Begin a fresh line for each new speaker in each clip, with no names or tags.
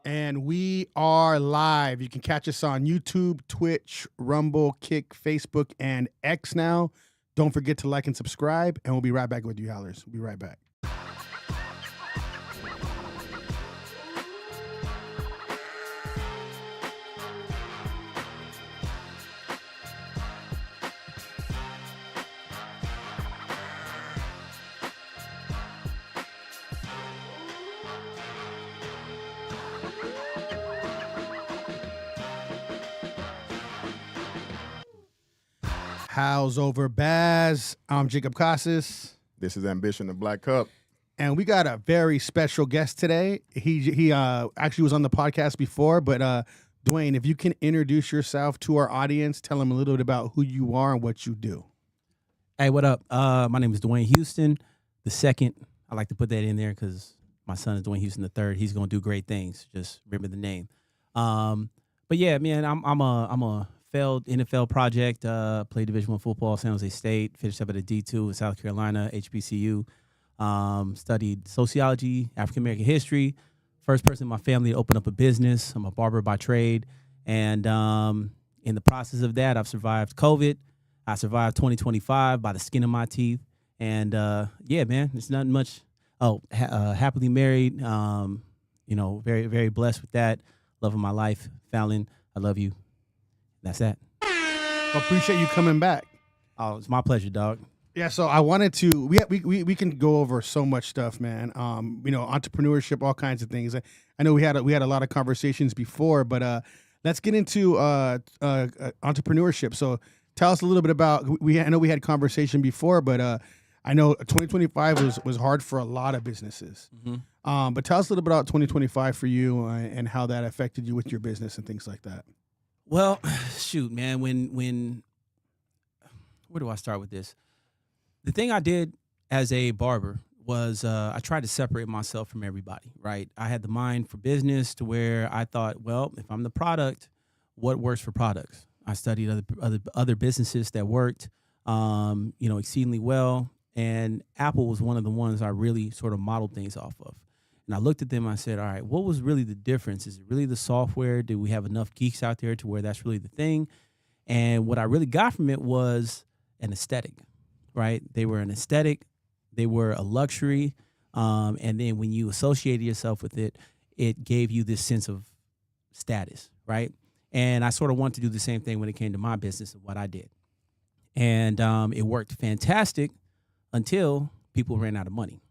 And we are live. You can catch us on YouTube, Twitch, Rumble, Kick, Facebook, and X now. Don't forget to like and subscribe, and we'll be right back with you, Howlers. We'll be right back. Howls over Baaz. I'm Jacob Casas.
This is Ambishun, the Black Cup.
And we got a very special guest today. He actually was on the podcast before, but Duane, if you can introduce yourself to our audience, tell them a little bit about who you are and what you do.
Hey, what up? My name is Duane Houston the second. I like to put that in there because my son is Duane Houston the third. He's gonna do great things. Just remember the name. But yeah, man, I'm a failed NFL project. Played Division I football, San Jose State. Finished up at a D2 in South Carolina, HBCU. Studied sociology, African American history. First person in my family to open up a business. I'm a barber by trade, and in the process of that, I've survived COVID. I survived 2025 by the skin of my teeth, and yeah, man, it's nothing much. Oh, happily married. Very, very blessed with that. Love of my life, Fallon. I love you. That's that.
Appreciate you coming back.
Oh, it's my pleasure, dog.
Yeah, so I wanted to. We can go over so much stuff, man. Entrepreneurship, all kinds of things. I know we had a lot of conversations before, but let's get into entrepreneurship. So tell us a little bit about. I know we had conversation before, but I know 2025 was hard for a lot of businesses. Mm-hmm. But tell us a little bit about 2025 for you and how that affected you with your business and things like that.
Well, shoot, man. When where do I start with this? The thing I did as a barber was I tried to separate myself from everybody, right? I had the mind for business to where I thought, well, if I'm the product, what works for products? I studied other businesses that worked, exceedingly well, and Apple was one of the ones I really sort of modeled things off of. And I looked at them and I said, all right, what was really the difference? Is it really the software? Do we have enough geeks out there to where that's really the thing? And what I really got from it was an aesthetic, right? They were an aesthetic. They were a luxury. And then when you associated yourself with it, it gave you this sense of status, right? And I sort of want to do the same thing when it came to my business and what I did. And it worked fantastic until people ran out of money,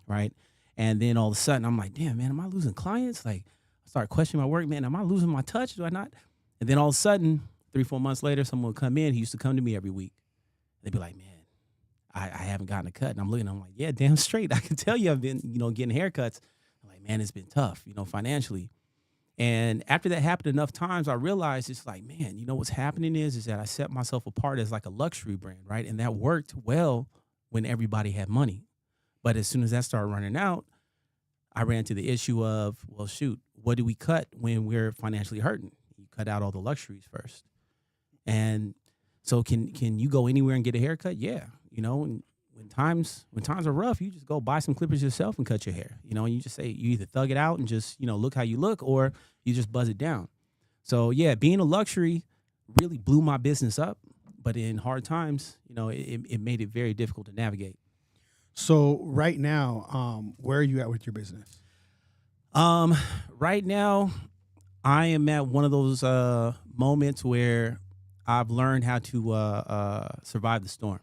right? And then all of a sudden, I'm like, damn, man, am I losing clients? Like, I start questioning my work, man. Am I losing my touch? Do I not? And then all of a sudden, 3-4 months later, someone would come in. He used to come to me every week. They'd be like, man, I haven't gotten a cut. And I'm looking, I'm like, yeah, damn straight. I can tell you I've been, getting haircuts. I'm like, man, it's been tough, financially. And after that happened enough times, I realized it's like, man, what's happening is that I set myself apart as like a luxury brand, right? And that worked well when everybody had money. But as soon as that started running out, I ran into the issue of, well, shoot, what do we cut when we're financially hurting? You cut out all the luxuries first. And so can you go anywhere and get a haircut? Yeah. And when times are rough, you just go buy some clippers yourself and cut your hair. And you just say, you either thug it out and just, look how you look, or you just buzz it down. So yeah, being a luxury really blew my business up. But in hard times, it made it very difficult to navigate.
So right now, where are you at with your business?
Right now, I am at one of those moments where I've learned how to survive the storm,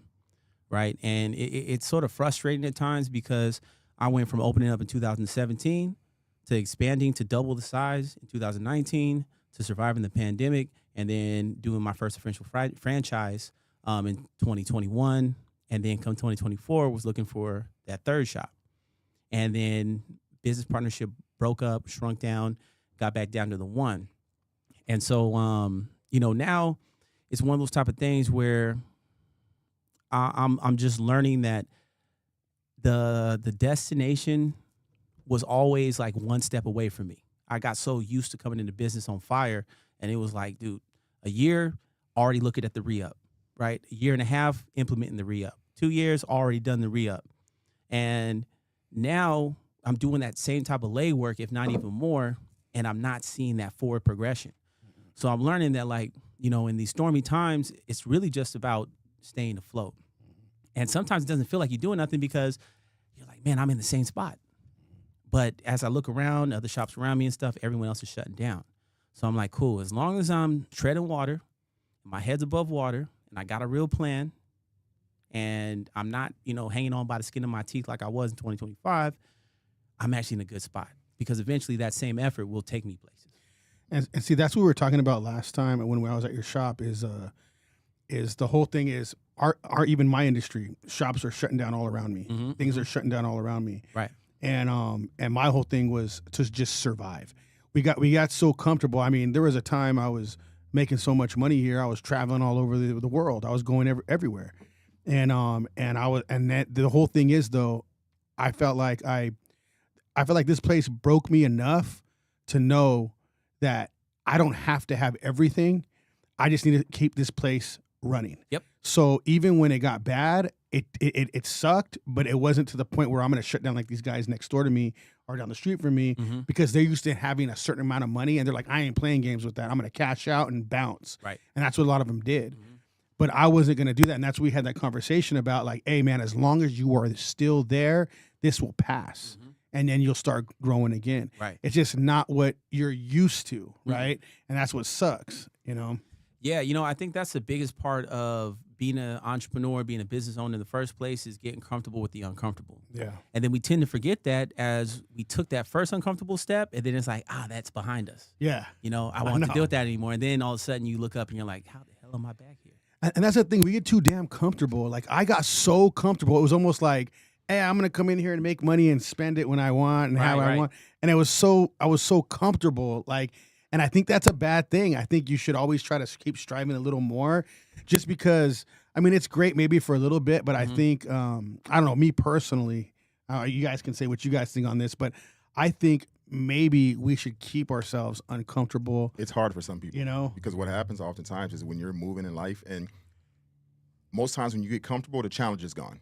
right? And it's sort of frustrating at times because I went from opening up in 2017 to expanding to double the size in 2019 to surviving the pandemic and then doing my first official franchise in 2021. And then come 2024, was looking for that third shop. And then business partnership broke up, shrunk down, got back down to the one. And so, now it's one of those type of things where I'm just learning that the destination was always like one step away from me. I got so used to coming into business on fire, and it was like, dude, a year, already looking at the re-up, right? A year and a half, implementing the re-up. 2 years, already done the re-up. And now I'm doing that same type of legwork, if not even more, and I'm not seeing that forward progression. So I'm learning that, like, you know, in these stormy times, it's really just about staying afloat. And sometimes it doesn't feel like you're doing nothing because you're like, man, I'm in the same spot. But as I look around, other shops around me and stuff, everyone else is shutting down. So I'm like, cool, as long as I'm treading water, my head's above water, and I got a real plan, and I'm not, you know, hanging on by the skin of my teeth like I was in 2025, I'm actually in a good spot, because eventually that same effort will take me places.
And see, that's what we were talking about last time when I was at your shop. Is the whole thing is our even my industry, shops are shutting down all around me.
Mm-hmm,
Things are shutting down all around me.
Right.
And my whole thing was to just survive. We got so comfortable. I mean, there was a time I was making so much money here. I was traveling all over the world. I was going everywhere. And the whole thing is, though, I felt like this place broke me enough to know that I don't have to have everything. I just need to keep this place running.
Yep.
So even when it got bad, it sucked, but it wasn't to the point where I'm going to shut down like these guys next door to me or down the street from me, because they're used to having a certain amount of money, and they're like, I ain't playing games with that. I'm going to cash out and bounce.
Right.
And that's what a lot of them did. But I wasn't going to do that. And that's what we had that conversation about, like, hey, man, as long as you are still there, this will pass. And then you'll start growing again.
Right.
It's just not what you're used to, right? And that's what sucks, you know?
Yeah, you know, I think that's the biggest part of being an entrepreneur, being a business owner in the first place, is getting comfortable with the uncomfortable.
Yeah.
And then we tend to forget that as we took that first uncomfortable step, and then it's like, that's behind us.
Yeah.
You know, I won't have to deal with that anymore. And then all of a sudden you look up and you're like, how the hell am I back here?
And that's the thing. We get too damn comfortable. Like, I got so comfortable. It was almost like, hey, I'm going to come in here and make money and spend it when I want and how I want. And I was so comfortable. Like, and I think that's a bad thing. I think you should always try to keep striving a little more, just because, I mean, it's great maybe for a little bit, but I think, I don't know, me personally, you guys can say what you guys think on this, but I think maybe we should keep ourselves uncomfortable.
It's hard for some people,
you know,
because what happens oftentimes is when you're moving in life, and most times when you get comfortable, the challenge is gone.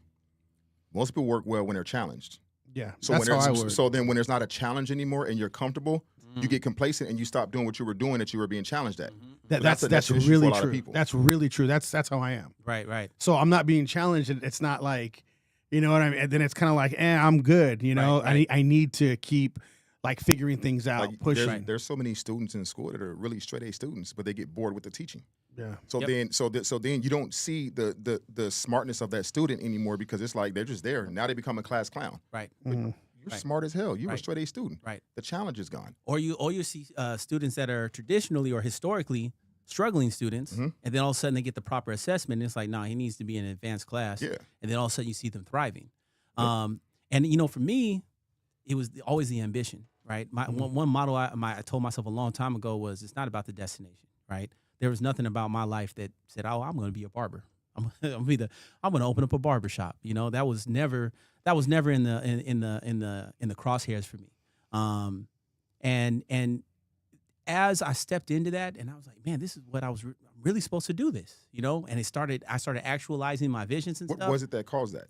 Most people work well when they're challenged.
Yeah,
so
that's how I work.
So then when there's not a challenge anymore and you're comfortable, you get complacent and you stop doing what you were doing that you were being challenged at.
That's really true. That's really true. That's how I am.
Right.
So I'm not being challenged. It's not like, you know what I mean? And then it's kind of like, I'm good. You know,
Right.
I need to keep like figuring things out,
Like,
pushing.
there's so many students in school that are really straight A students, but they get bored with the teaching.
Yeah.
So then you don't see the smartness of that student anymore, because it's like they're just there. Now they become a class clown.
Right.
You're smart as hell. You were a straight A student.
Right.
The challenge is gone.
Or you see students that are traditionally or historically struggling students, and then all of a sudden they get the proper assessment, and it's like, he needs to be in an advanced class.
Yeah.
And then all of a sudden you see them thriving. And, you know, for me, it was always the ambition, right? My one motto I told myself a long time ago was, it's not about the destination, right? There was nothing about my life that said, I'm going to be a barber. I'm going to open up a barber shop. You know, that was never in the crosshairs for me. And as I stepped into that, and I was like, man, this is what I was really supposed to do this, you know? And I started actualizing my visions and stuff.
What was it that caused that?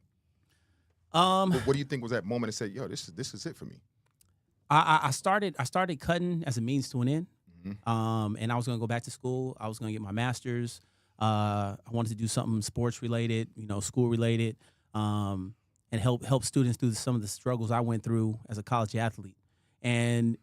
What do you think was that moment that said, yo, this is it for me?
I started cutting as a means to an end. And I was going to go back to school. I was going to get my master's. I wanted to do something sports related, you know, school related, and help students through some of the struggles I went through as a college athlete. And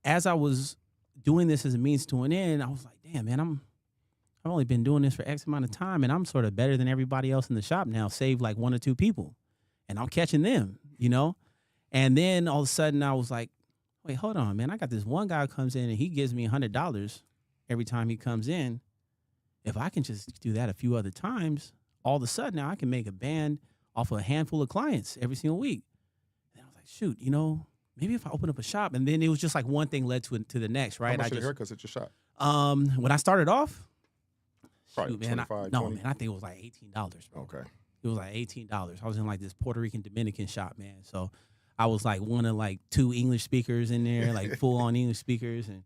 as I was doing this as a means to an end, I was like, damn, man, I've only been doing this for X amount of time, and I'm sort of better than everybody else in the shop now, save like one or two people. And I'm catching them, you know? And then all of a sudden I was like, wait, hold on, man. I got this one guy who comes in and he gives me $100 every time he comes in. If I can just do that a few other times, all of a sudden now I can make a band off of a handful of clients every single week. And I was like, shoot, you know, maybe if I open up a shop. And then it was just like one thing led to the next, right?
How much are the haircuts at your shop?
When I started off,
Probably
shoot, man,
25,
no,
20?
man, I think it was like $18, bro.
Okay.
It was like $18. I was in like this Puerto Rican Dominican shop, man. So I was like one of like two English speakers in there, like full on English speakers. And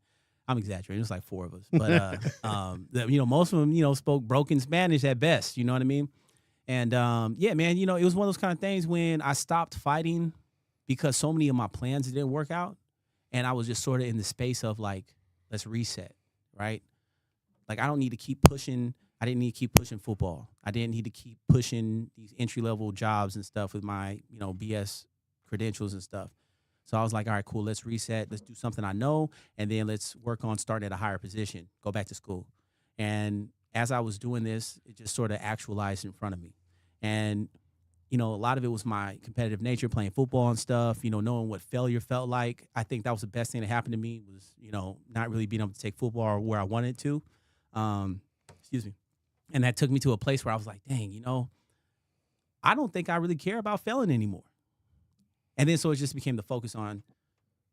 I'm exaggerating. It was like four of us. But, you know, most of them, you know, spoke broken Spanish at best. You know what I mean? And, yeah, man, you know, it was one of those kind of things when I stopped fighting because so many of my plans didn't work out. And I was just sort of in the space of like, let's reset, right? Like I don't need to keep pushing. I didn't need to keep pushing football. I didn't need to keep pushing these entry-level jobs and stuff with my, BS credentials and stuff. So I was like, all right, cool, let's reset. Let's do something I know, and then let's work on starting at a higher position, go back to school. And as I was doing this, it just sort of actualized in front of me. And, a lot of it was my competitive nature, playing football and stuff, knowing what failure felt like. I think that was the best thing that happened to me was, not really being able to take football where I wanted to. Excuse me. And that took me to a place where I was like, dang, I don't think I really care about failing anymore. And then so it just became the focus on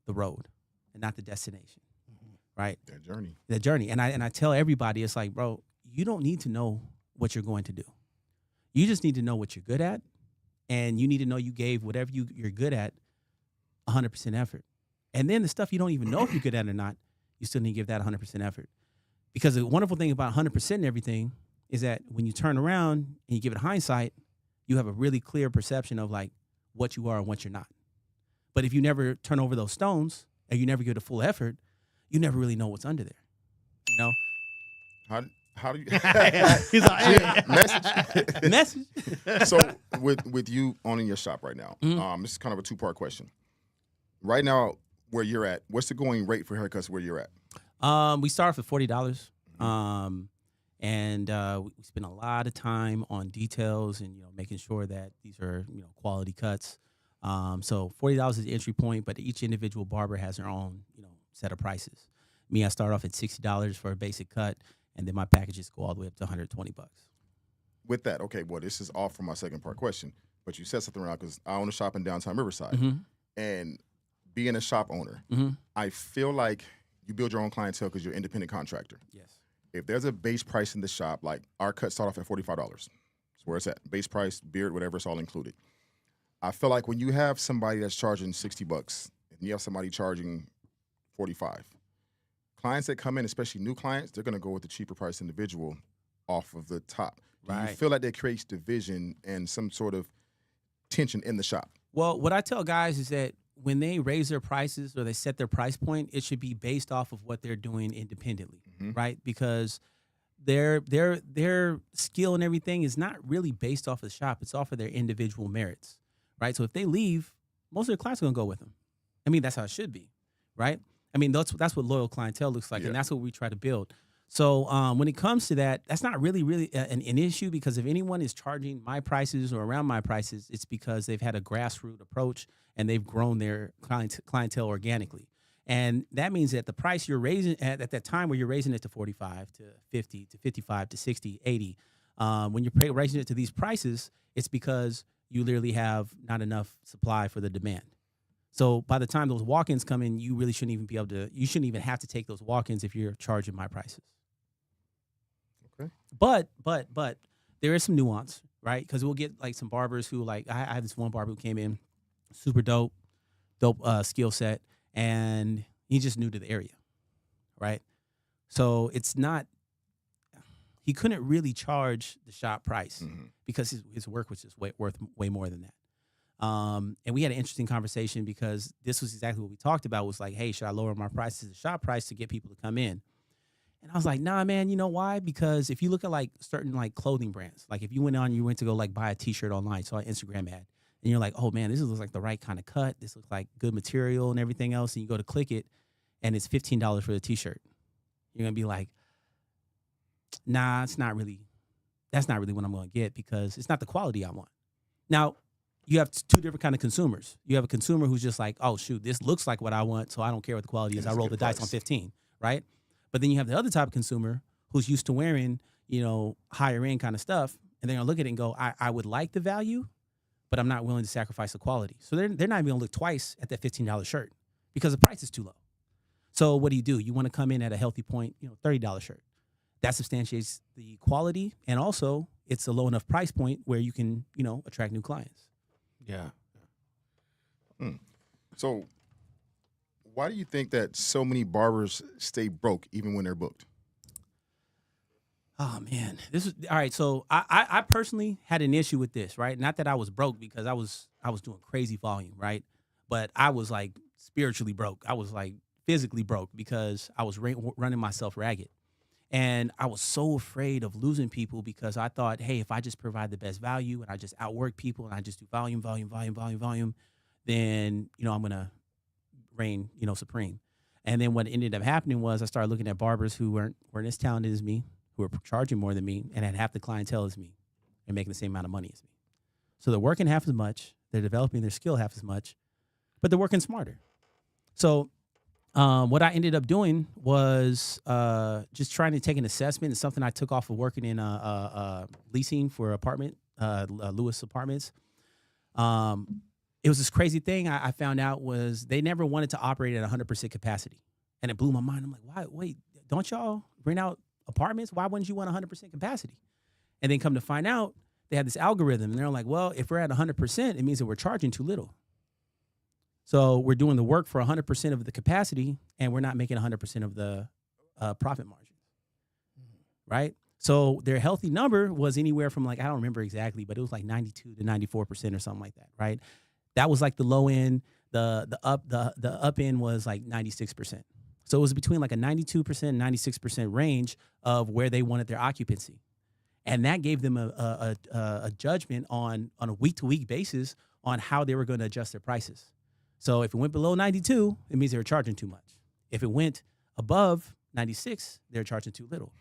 the road and not the destination, right? That journey. And I tell everybody, it's like, bro, you don't need to know what you're going to do. You just need to know what you're good at. And you need to know you gave whatever you're good at 100% effort. And then the stuff you don't even know if you're good at or not, you still need to give that 100% effort. Because the wonderful thing about 100% and everything is that when you turn around and you give it hindsight, you have a really clear perception of like what you are and what you're not. But if you never turn over those stones and you never give it a full effort, you never really know what's under there.
How do you
He's like, hey.
Message.
So with you owning your shop right now, this is kind of a two-part question. Right now, where you're at, what's the going rate for haircuts where you're at?
We start off at $40. And we spend a lot of time on details and making sure that these are quality cuts. So $40 is the entry point, but each individual barber has their own set of prices. Me, I start off at $60 for a basic cut, and then my packages go all the way up to $120.
With that, okay, well, this is off from my second part question, but you said something around because I own a shop in downtown Riverside, and being a shop owner, I feel like you build your own clientele because you're an independent contractor.
Yes.
If there's a base price in the shop, like our cuts start off at $45. That's where it's at. Base price, beard, whatever, it's all included. I feel like when you have somebody that's charging $60 and you have somebody charging $45, clients that come in, especially new clients, they're going to go with the cheaper price individual off of the top. Do you feel like that creates division and some sort of tension in the shop?
Well, what I tell guys is that when they raise their prices or they set their price point, it should be based off of what they're doing independently, right? Because their skill and everything is not really based off of the shop. It's off of their individual merits, right? So if they leave, most of their clients are going to go with them. I mean, that's how it should be, right? I mean, that's what loyal clientele looks like, and that's what we try to build. So when it comes to that, that's not really an issue, because if anyone is charging my prices or around my prices, it's because they've had a grassroots approach and they've grown their clientele organically. And that means that the price you're raising at that time where you're raising it to 45 to 50 to 55 to 60, 80, when you're raising it to these prices, it's because you literally have not enough supply for the demand. So by the time those walk-ins come in, you really shouldn't even have to take those walk-ins if you're charging my prices.
Okay.
But there is some nuance, right? Because we'll get like some barbers who I had this one barber who came in, super dope skill set, and he just new to the area, right? So he couldn't really charge the shop price because his work was just worth way more than that. And we had an interesting conversation because this was exactly what we talked about, was like, hey, should I lower my prices to the shop price to get people to come in? And I was like, nah, man, you know why? Because if you look at like certain like clothing brands, like if you went to go like buy a t-shirt online, saw an Instagram ad, and you're like, oh man, this looks like the right kind of cut. This looks like good material and everything else. And you go to click it and it's $15 for the t-shirt. You're going to be like, nah, that's not really what I'm going to get, because it's not the quality I want. Now, you have two different kind of consumers. You have a consumer who's just like, oh shoot, this looks like what I want, so I don't care what the quality is. I roll the dice on 15, right? But then you have the other type of consumer who's used to wearing, higher end kind of stuff, and they're gonna look at it and go, I would like the value, but I'm not willing to sacrifice the quality. So they're not even gonna look twice at that $15 shirt because the price is too low. So what do? You want to come in at a healthy point, $30 shirt. That substantiates the quality, and also it's a low enough price point where you can, attract new clients.
Yeah.
So why do you think that so many barbers stay broke even when they're booked?
Oh man, this is all right. So I personally had an issue with this, right? Not that I was broke, because I was doing crazy volume, right? But I was like spiritually broke. I was like physically broke because I was running myself ragged. And I was so afraid of losing people because I thought, hey, if I just provide the best value and I just outwork people and I just do volume, then, I'm going to reign, supreme. And then what ended up happening was I started looking at barbers who weren't as talented as me, who were charging more than me and had half the clientele as me and making the same amount of money as me. So they're working half as much, they're developing their skill half as much, but they're working smarter. So what I ended up doing was just trying to take an assessment. It's something I took off of working in leasing for Lewis Apartments. It was this crazy thing I found out was they never wanted to operate at 100% capacity. And it blew my mind. I'm like, why? Wait, don't y'all rent out apartments? Why wouldn't you want 100% capacity? And then come to find out, they had this algorithm. And they're like, well, if we're at 100%, it means that we're charging too little. So we're doing the work for 100% of the capacity, and we're not making 100% of the profit margin, right? So their healthy number was anywhere from I don't remember exactly, but it was like 92 to 94% or something like that, right? That was like the low end. The up end was like 96%. So it was between like a 92%, 96% range of where they wanted their occupancy, and that gave them a judgment on a week-to-week basis on how they were going to adjust their prices. So if it went below 92, it means they were charging too much. If it went above 96, they were charging too little.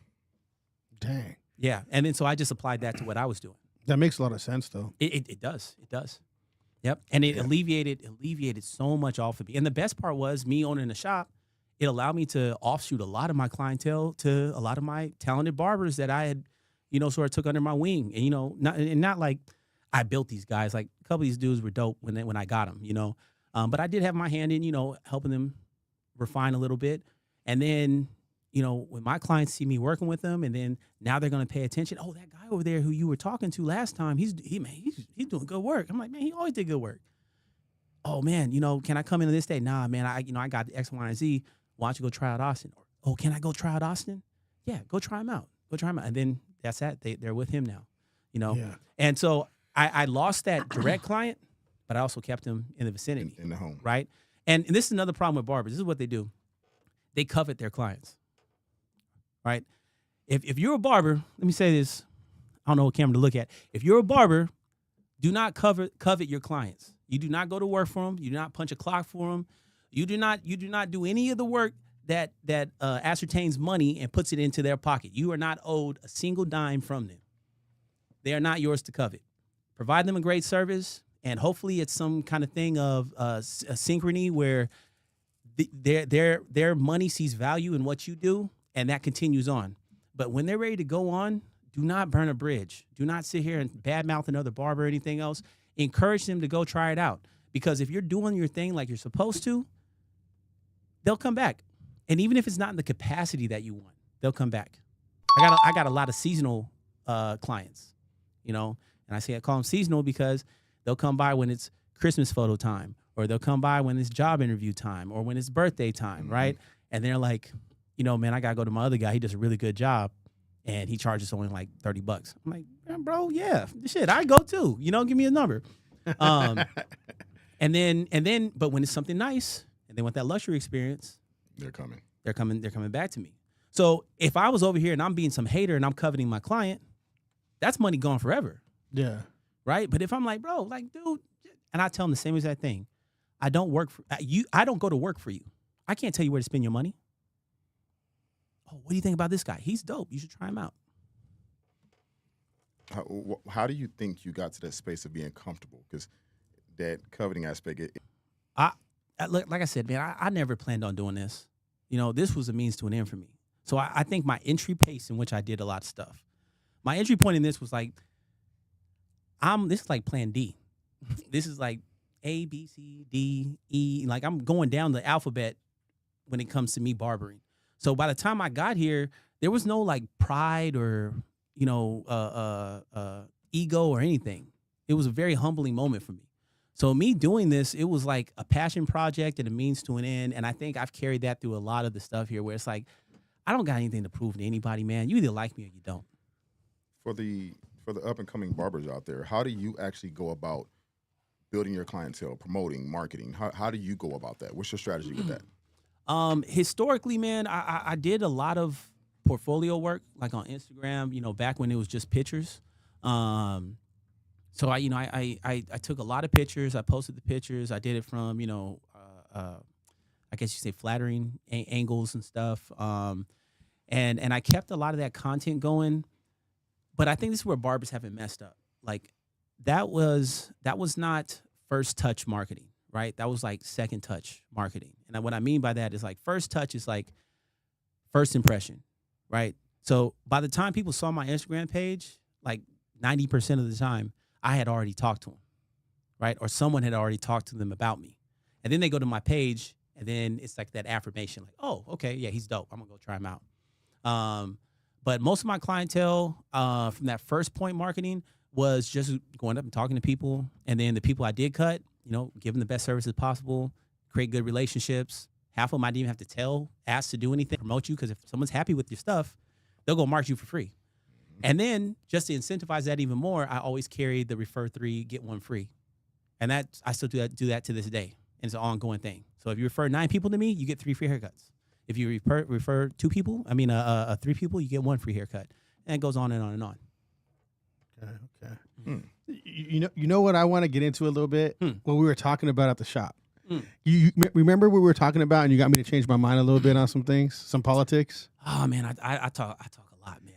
Dang.
Yeah, and then so I just applied that to what I was doing.
That makes a lot of sense, though.
It does. Yep, and it alleviated so much off of me. And the best part was me owning a shop. It allowed me to offshoot a lot of my clientele to a lot of my talented barbers that I had, sort of took under my wing. And not like I built these guys. Like a couple of these dudes were dope when I got them. But I did have my hand in, helping them refine a little bit. And then, when my clients see me working with them, and then now they're going to pay attention. Oh, that guy over there who you were talking to last time, he's doing good work. I'm like, man, he always did good work. Oh man, can I come in this day? Nah, man, I got the X, Y, and Z. Why don't you go try out Austin? Oh, can I go try out Austin? Yeah, go try him out. And then that's that. They're with him now,
Yeah.
And so I lost that direct client, but I also kept him in the vicinity.
In the home.
Right? And this is another problem with barbers. This is what they do. They covet their clients. Right? If you're a barber, let me say this. I don't know what camera to look at. If you're a barber, do not covet your clients. You do not go to work for them. You do not punch a clock for them. You do not do any of the work that ascertains money and puts it into their pocket. You are not owed a single dime from them. They are not yours to covet. Provide them a great service, and hopefully it's some kind of thing of a synchrony where their money sees value in what you do, and that continues on. But when they're ready to go on, do not burn a bridge. Do not sit here and badmouth another barber or anything else. Encourage them to go try it out. Because if you're doing your thing like you're supposed to, they'll come back. And even if it's not in the capacity that you want, they'll come back. I got a lot of seasonal clients, and I call them seasonal because they'll come by when it's Christmas photo time, or they'll come by when it's job interview time, or when it's birthday time, right? And they're like, man, I gotta go to my other guy. He does a really good job, and he charges only like $30. I'm like, bro, yeah, shit, I go too. Give me a number. And then, but when it's something nice and they want that luxury experience,
They're coming.
They're coming back to me. So if I was over here and I'm being some hater and I'm coveting my client, that's money gone forever.
Yeah.
Right? But if I'm like, bro, like, dude, and I tell them the same exact thing. I don't work for you. I don't go to work for you. I can't tell you where to spend your money. Oh, what do you think about this guy? He's dope. You should try him out.
How do you think you got to that space of being comfortable? Because that coveting aspect.
Like I said, man, I never planned on doing this. This was a means to an end for me. So I think my entry pace in which I did a lot of stuff. My entry point in this was like, this is like plan D. This is like A, B, C, D, E. Like I'm going down the alphabet when it comes to me barbering. So by the time I got here, there was no like pride or, ego or anything. It was a very humbling moment for me. So me doing this, it was like a passion project and a means to an end. And I think I've carried that through a lot of the stuff here where it's like, I don't got anything to prove to anybody, man. You either like me or you don't.
For the up and coming barbers out there, how do you actually go about building your clientele, promoting, marketing? How do you go about that? What's your strategy with that?
Historically, man, I did a lot of portfolio work, like on Instagram, back when it was just pictures. So I took a lot of pictures. I posted the pictures. I did it from, I guess you say flattering angles and stuff. And I kept a lot of that content going. But I think this is where barbers haven't messed up. Like that was not first touch marketing, right? That was like second touch marketing. And what I mean by that is like first touch is like first impression, right? So by the time people saw my Instagram page, like 90% of the time, I had already talked to them, right? Or someone had already talked to them about me. And then they go to my page, and then it's like that affirmation, like, oh, okay, yeah, he's dope. I'm going to go try him out. But most of my clientele from that first point marketing was just going up and talking to people. And then the people I did cut, give them the best services possible, create good relationships. Half of them I didn't even have to ask to do anything, promote you, because if someone's happy with your stuff, they'll go market you for free. And then just to incentivize that even more, I always carry the refer 3, get 1 free. And that I still do that to this day. And it's an ongoing thing. So if you refer 9 people to me, you get 3 free haircuts. If you refer 2 people, 3 people, you get 1 free haircut. And it goes on and on and on.
Okay. You know what I want to get into a little bit? What we were talking about at the shop. You remember what we were talking about, and you got me to change my mind a little bit on some things, some politics? Oh
man, I talk a lot, man.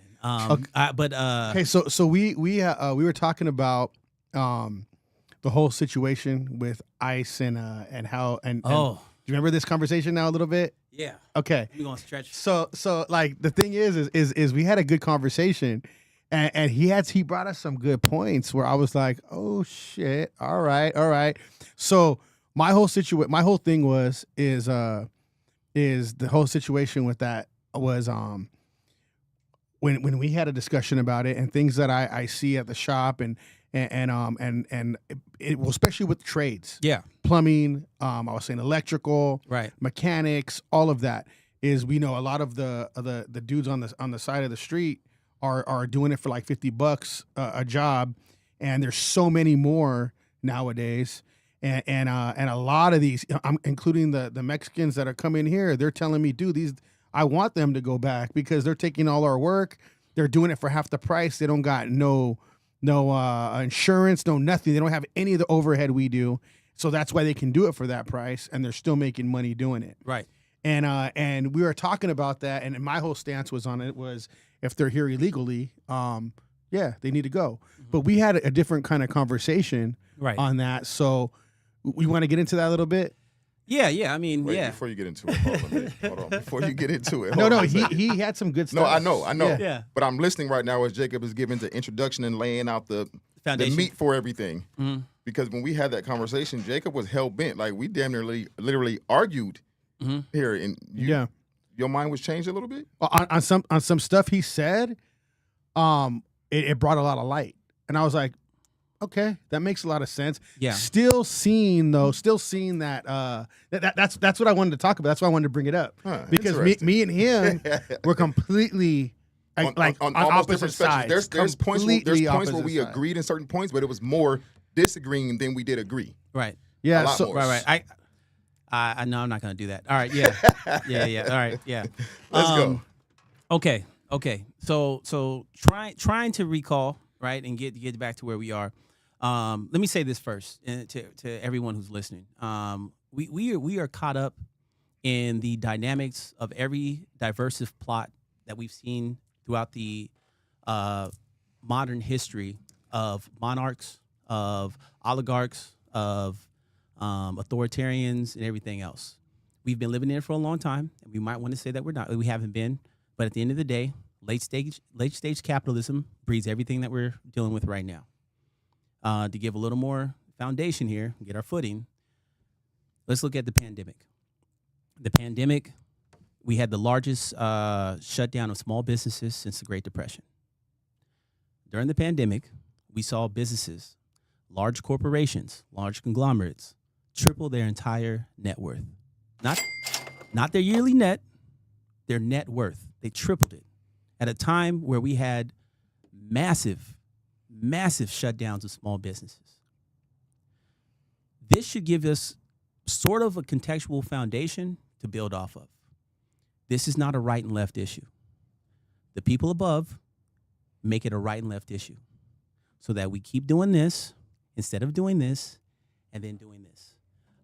Okay, so we were talking about the whole situation with ICE and how and do you remember this conversation now a little bit?
Yeah.
Okay.
We're gonna stretch.
So like the thing is we had a good conversation, and he brought us some good points where I was like, oh shit, all right. So my whole thing is the whole situation with that was when we had a discussion about it and things that I see at the shop and it well, especially with trades, plumbing, I was saying electrical,
right,
mechanics, all of that is, we know a lot of the dudes on the side of the street are doing it for like $50 a job, and there's so many more nowadays. And a lot of these, including the Mexicans that are coming here, they're telling me, dude, I want them to go back because they're taking all our work. They're doing it for half the price. They don't got no insurance, no nothing. They don't have any of the overhead we do. So that's why they can do it for that price, and they're still making money doing it.
Right.
And we were talking about that, and my whole stance was on it was, if they're here illegally, they need to go. Mm-hmm. But we had a different kind of conversation on that. So we want to get into that a little bit.
Yeah. I mean,
Wait, before you get into it, hold on. Before you get into it,
he had some good stuff.
No, I know.
Yeah.
But I'm listening right now as Jacob is giving the introduction and laying out the
foundation,
the meat for everything.
Mm-hmm.
Because when we had that conversation, Jacob was hell bent. Like, we damn nearly literally argued here, and your mind was changed a little bit
on some stuff he said. It brought a lot of light, and I was like, okay, that makes a lot of sense.
Yeah.
Still seeing that that's what I wanted to talk about. That's why I wanted to bring it up. Because me and him were completely on opposite sides.
There's points where we agreed in certain points, but it was more disagreeing than we did agree.
Right.
Yeah.
Right. I know I'm not going to do that. All right. Yeah. Yeah. All right. Yeah.
Let's go.
Okay. So trying to recall, right, and get back to where we are. Let me say this first to everyone who's listening. We are caught up in the dynamics of every diversive plot that we've seen throughout the modern history of monarchs, of oligarchs, of authoritarians, and everything else. We've been living in it for a long time, and we might want to say that we haven't been. But at the end of the day, late stage capitalism breeds everything that we're dealing with right now. To give a little more foundation here, get our footing, let's look at the pandemic. The pandemic, we had the largest shutdown of small businesses since the Great Depression. During the pandemic, we saw businesses, large corporations, large conglomerates, triple their entire net worth. Not their yearly net, their net worth. They tripled it at a time where we had massive shutdowns of small businesses. this should give us sort of a contextual foundation to build off of. This is not a right and left issue. The people above make it a right and left issue so that we keep doing this instead of doing this and then doing this.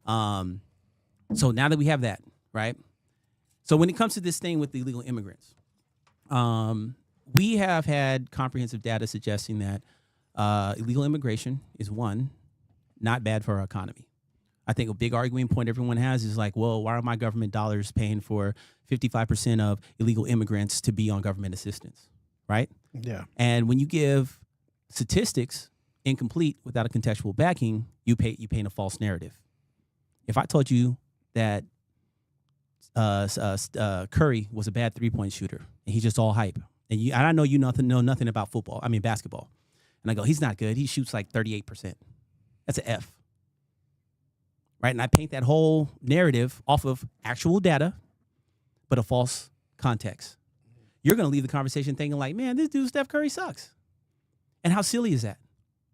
So now that we have that, right? So when it comes to this thing with the illegal immigrants, we have had comprehensive data suggesting that illegal immigration is, one, not bad for our economy. I think a big arguing point everyone has is like, well, why are my government dollars paying for 55% of illegal immigrants to be on government assistance, right?
Yeah.
And when you give statistics incomplete without a contextual backing, you paint a false narrative. If I told you that Curry was a bad 3-point shooter and he's just all hype, and I know you know nothing about basketball, and I go, he's not good. He shoots like 38%. That's an F. Right? And I paint that whole narrative off of actual data, but a false context. You're going to leave the conversation thinking like, man, this dude Steph Curry sucks. And how silly is that?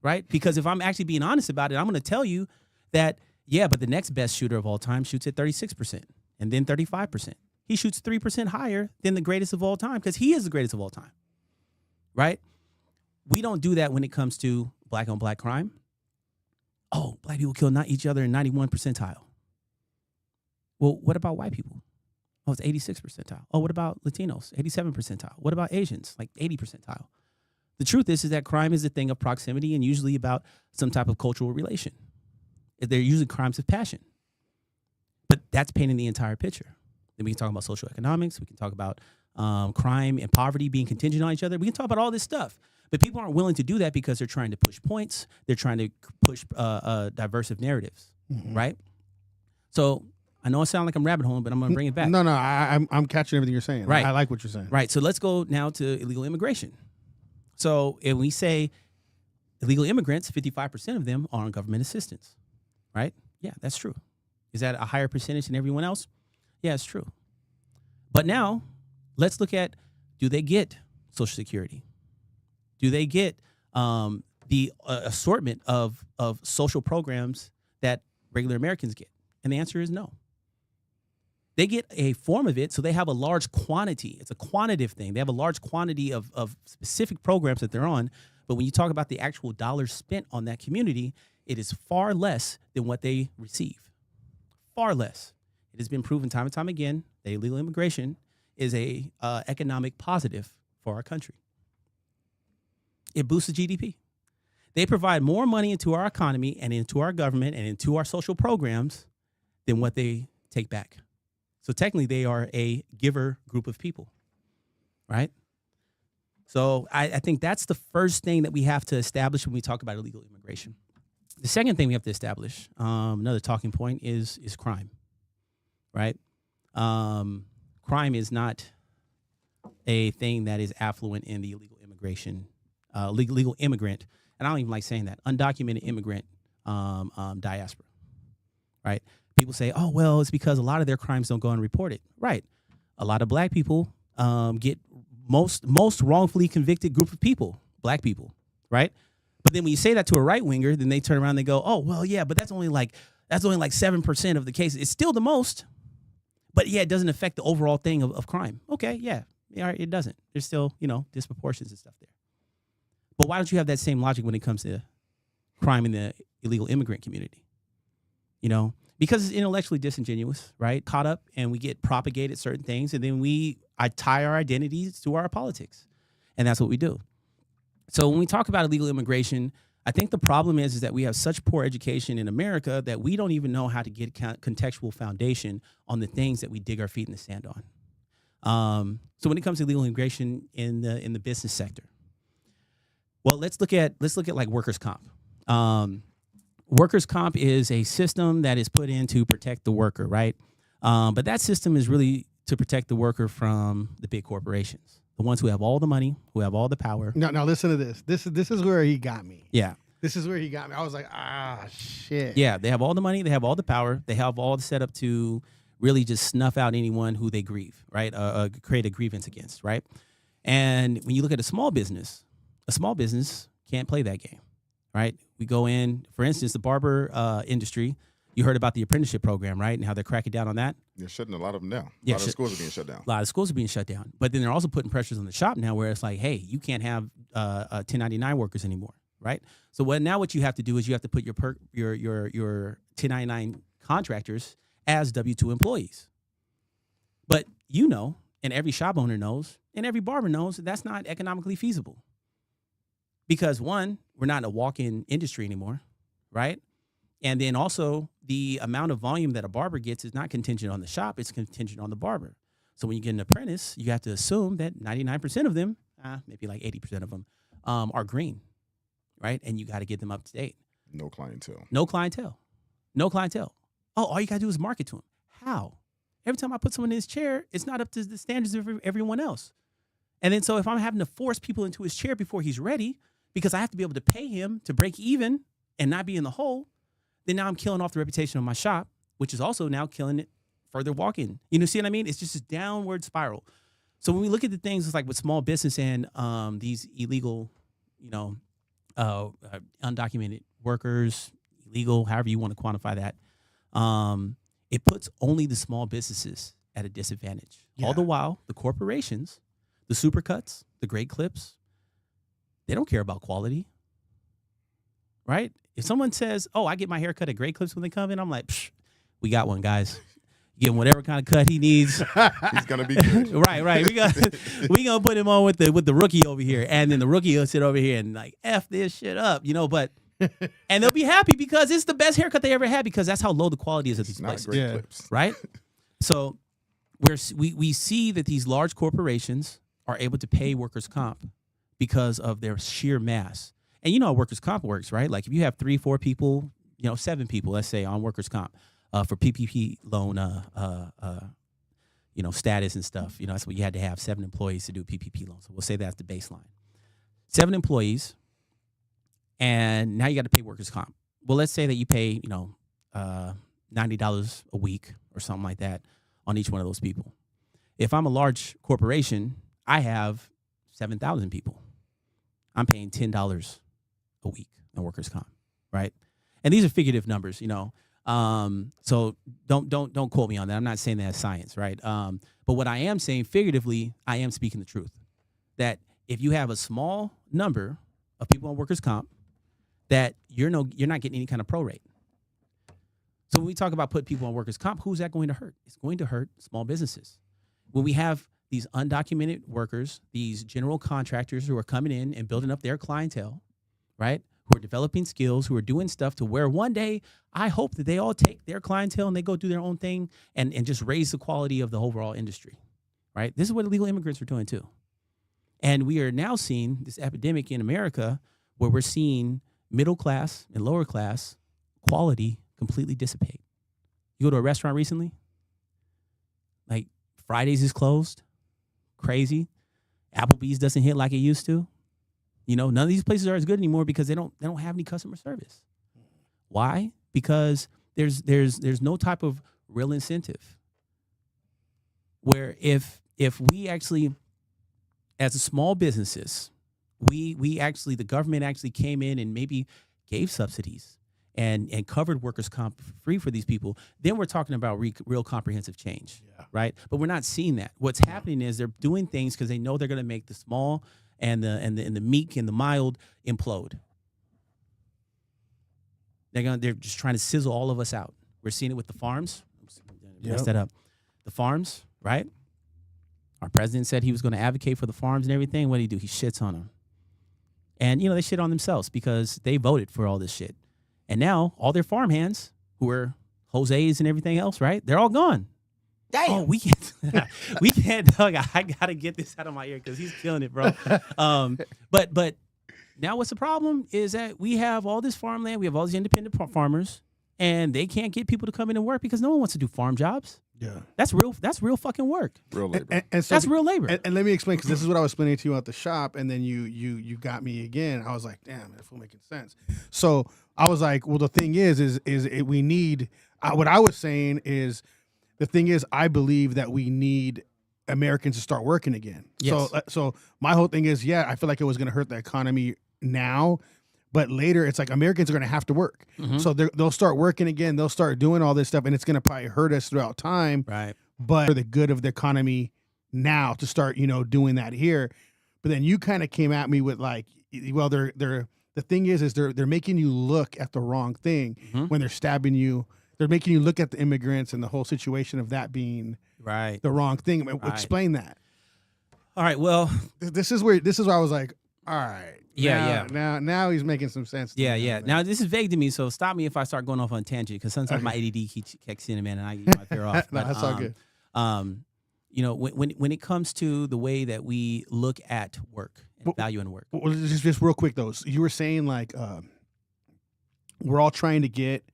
Right? Because if I'm actually being honest about it, I'm going to tell you that, yeah, but the next best shooter of all time shoots at 36% and then 35%. He shoots 3% higher than the greatest of all time because he is the greatest of all time. Right? We don't do that when it comes to black on black crime. Oh, black people kill not each other in 91 percentile. Well, what about white people? Oh, it's 86 percentile. Oh, what about Latinos? 87 percentile. What about Asians? Like 80 percentile. The truth is that crime is a thing of proximity and usually about some type of cultural relation. They're usually crimes of passion. But that's painting the entire picture. Then we can talk about social economics. We can talk about crime and poverty being contingent on each other. We can talk about all this stuff. But people aren't willing to do that because they're trying to push points. They're trying to push diversive narratives, right? So I know I sound like I'm rabbit holing, but I'm going to bring it back.
No, I'm catching everything you're saying.
Right.
I like what you're saying.
Right. So let's go now to illegal immigration. So if we say illegal immigrants, 55% of them are on government assistance, right? Yeah, that's true. Is that a higher percentage than everyone else? Yeah, it's true. But now let's look at, do they get Social Security? Do they get the assortment of social programs that regular Americans get? And the answer is no. They get a form of it, so they have a large quantity. It's a quantitative thing. They have a large quantity of specific programs that they're on. But when you talk about the actual dollars spent on that community, it is far less than what they receive. Far less. It has been proven time and time again that illegal immigration is a economic positive for our country. It boosts the GDP. They provide more money into our economy and into our government and into our social programs than what they take back. So technically, they are a giver group of people, right? So I think that's the first thing that we have to establish when we talk about illegal immigration. The second thing we have to establish, another talking point, is crime, right? Crime is not a thing that is affluent in the illegal immigration legal immigrant, and I don't even like saying that, undocumented immigrant diaspora, right? People say, oh, well, it's because a lot of their crimes don't go unreported. Right. A lot of black people get most wrongfully convicted group of people, black people, right? But then when you say that to a right winger, then they turn around and they go, oh, well, yeah, but that's only like 7% of the cases. It's still the most, but yeah, it doesn't affect the overall thing of crime. Okay, yeah, it doesn't. There's still, disproportions and stuff there. But why don't you have that same logic when it comes to crime in the illegal immigrant community? Because it's intellectually disingenuous, right? Caught up, and we get propagated certain things, and then I tie our identities to our politics, and that's what we do. So when we talk about illegal immigration, I think the problem is that we have such poor education in America that we don't even know how to get contextual foundation on the things that we dig our feet in the sand on. So when it comes to illegal immigration in the business sector, well, let's look at like workers' comp. Workers' comp is a system that is put in to protect the worker, right? But that system is really to protect the worker from the big corporations, the ones who have all the money, who have all the power.
Now listen to this. This is where he got me.
Yeah.
This is where he got me. I was like, shit.
Yeah, they have all the money, they have all the power, they have all the setup to really just snuff out anyone who they grieve, right? Create a grievance against, right? And when you look at a small business can't play that game, right? We go in, for instance, the barber industry. You heard about the apprenticeship program, right? And how they're cracking down on that.
They're shutting a lot of them down.
Yeah,
a lot of schools are being shut down.
A lot of schools are being shut down. But then they're also putting pressures on the shop now where it's like, hey, you can't have 1099 workers anymore, right? So what you have to do is you have to put your 1099 contractors as W-2 employees. But you know, and every shop owner knows, and every barber knows that's not economically feasible. Because one, we're not in a walk-in industry anymore, right? And then also the amount of volume that a barber gets is not contingent on the shop, it's contingent on the barber. So when you get an apprentice, you have to assume that 99% of them, maybe like 80% of them, are green, right? And you got to get them up to date.
No clientele.
No clientele. No clientele. Oh, all you got to do is market to them. How? Every time I put someone in his chair, it's not up to the standards of everyone else. And then so if I'm having to force people into his chair before he's ready, because I have to be able to pay him to break even and not be in the hole, then now I'm killing off the reputation of my shop, which is also now killing it further walking. You know, see what I mean? It's just a downward spiral. So when we look at the things, it's like with small business and these illegal, undocumented workers, illegal, however you want to quantify that, it puts only the small businesses at a disadvantage. Yeah. All the while, the corporations, the Supercuts, the Great Clips, they don't care about quality, right? If someone says, oh, I get my hair cut at Great Clips when they come in, I'm like, psh, we got one, guys. Get him whatever kind of cut he needs.
He's going to be good.
Right. We gonna put him on with the rookie over here. And then the rookie will sit over here and like, F this shit up, but and they'll be happy because it's the best haircut they ever had because that's how low the quality is at these places.
Great Clips.
Right? So we see that these large corporations are able to pay workers' comp because of their sheer mass. And you know how workers' comp works, right? Like if you have 3-4 people, 7 people, let's say, on workers' comp for PPP loan, status and stuff. That's what you had to have 7 employees to do PPP loans. So we'll say that's the baseline. 7 employees, and now you got to pay workers' comp. Well, let's say that you pay, $90 a week or something like that on each one of those people. If I'm a large corporation, I have 7,000 people. I'm paying $10 a week on workers' comp, right? And these are figurative numbers, so don't quote me on that. I'm not saying that as science, right? But what I am saying figuratively, I am speaking the truth. That if you have a small number of people on workers' comp, that you're not getting any kind of prorate. So when we talk about putting people on workers' comp, who's that going to hurt? It's going to hurt small businesses. When we have these undocumented workers, these general contractors who are coming in and building up their clientele, right? Who are developing skills, who are doing stuff to where one day I hope that they all take their clientele and they go do their own thing and just raise the quality of the overall industry, right? This is what illegal immigrants are doing too. And we are now seeing this epidemic in America where we're seeing middle class and lower class quality completely dissipate. You go to a restaurant recently, like Fridays is closed. Crazy. Applebee's doesn't hit like it used to. None of these places are as good anymore because they don't have any customer service. Why? Because there's no type of real incentive. Where if we actually, as a small businesses, the government actually came in and maybe gave subsidies and covered workers' comp free for these people, then we're talking about real comprehensive change, right? But we're not seeing that. What's happening is they're doing things because they know they're going to make the small and the meek and the mild implode. They're just trying to sizzle all of us out. We're seeing it with the farms. Mess that up. The farms, right? Our president said he was going to advocate for the farms and everything. What do? He shits on them. And, they shit on themselves because they voted for all this shit. And now all their farmhands, who are Jose's and everything else, right? They're all gone.
Damn.
Oh, we can't, Doug. I gotta get this out of my ear because he's killing it, bro. But now what's the problem is that we have all this farmland, we have all these independent farmers, and they can't get people to come in and work because no one wants to do farm jobs.
Yeah,
that's real fucking work.
Real labor.
And so
that's real labor.
And let me explain, because this is what I was explaining to you at the shop, and then you got me again. I was like, damn, that's making sense. So I was like, well, the thing is we need. What I was saying is, the thing is, I believe that we need Americans to start working again.
Yes.
So my whole thing is, I feel like it was going to hurt the economy now, But later, it's like Americans are going to have to work.
Mhm.
So they'll start working again. They'll start doing all this stuff, and it's going to probably hurt us throughout time.
Right.
But for the good of the economy now to start, doing that here. But then you kind of came at me with like, well, they're the thing is they're making you look at the wrong thing when they're stabbing you. They're making you look at the immigrants and the whole situation of that being
Right.
the wrong thing.
Right.
Explain that.
All right. Well,
This is where I was like, all right.
Yeah,
Now he's making some sense. To
yeah,
me
yeah.
now.
Now this is vague to me, so stop me if I start going off on tangent because sometimes my ADD kicks in, man, and I get my fear off.
No,
But,
that's all good.
when it comes to the way that we look at work and
Well-
value in work,
Well, just real quick though. So you were saying like we're all trying to get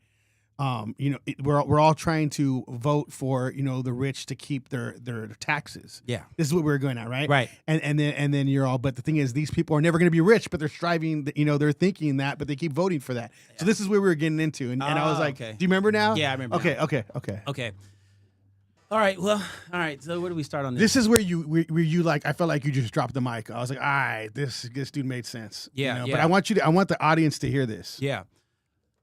we're all trying to vote for the rich to keep their taxes.
yeah,
This is what we're going at, right?
right,
And then you're all. But the thing is, these people are never going to be rich, but they're striving. They're thinking that, but they keep voting for that. So this is where we were getting into, and I was like,
okay.
do you remember now?
Yeah, I remember
Okay,
now.
okay.
okay. All right, well, all right. So where do we start on this?
This is where you like. I felt like you just dropped the mic. I was like, all right, this dude made sense.
Yeah,
But
yeah.
I want the audience to hear this.
Yeah.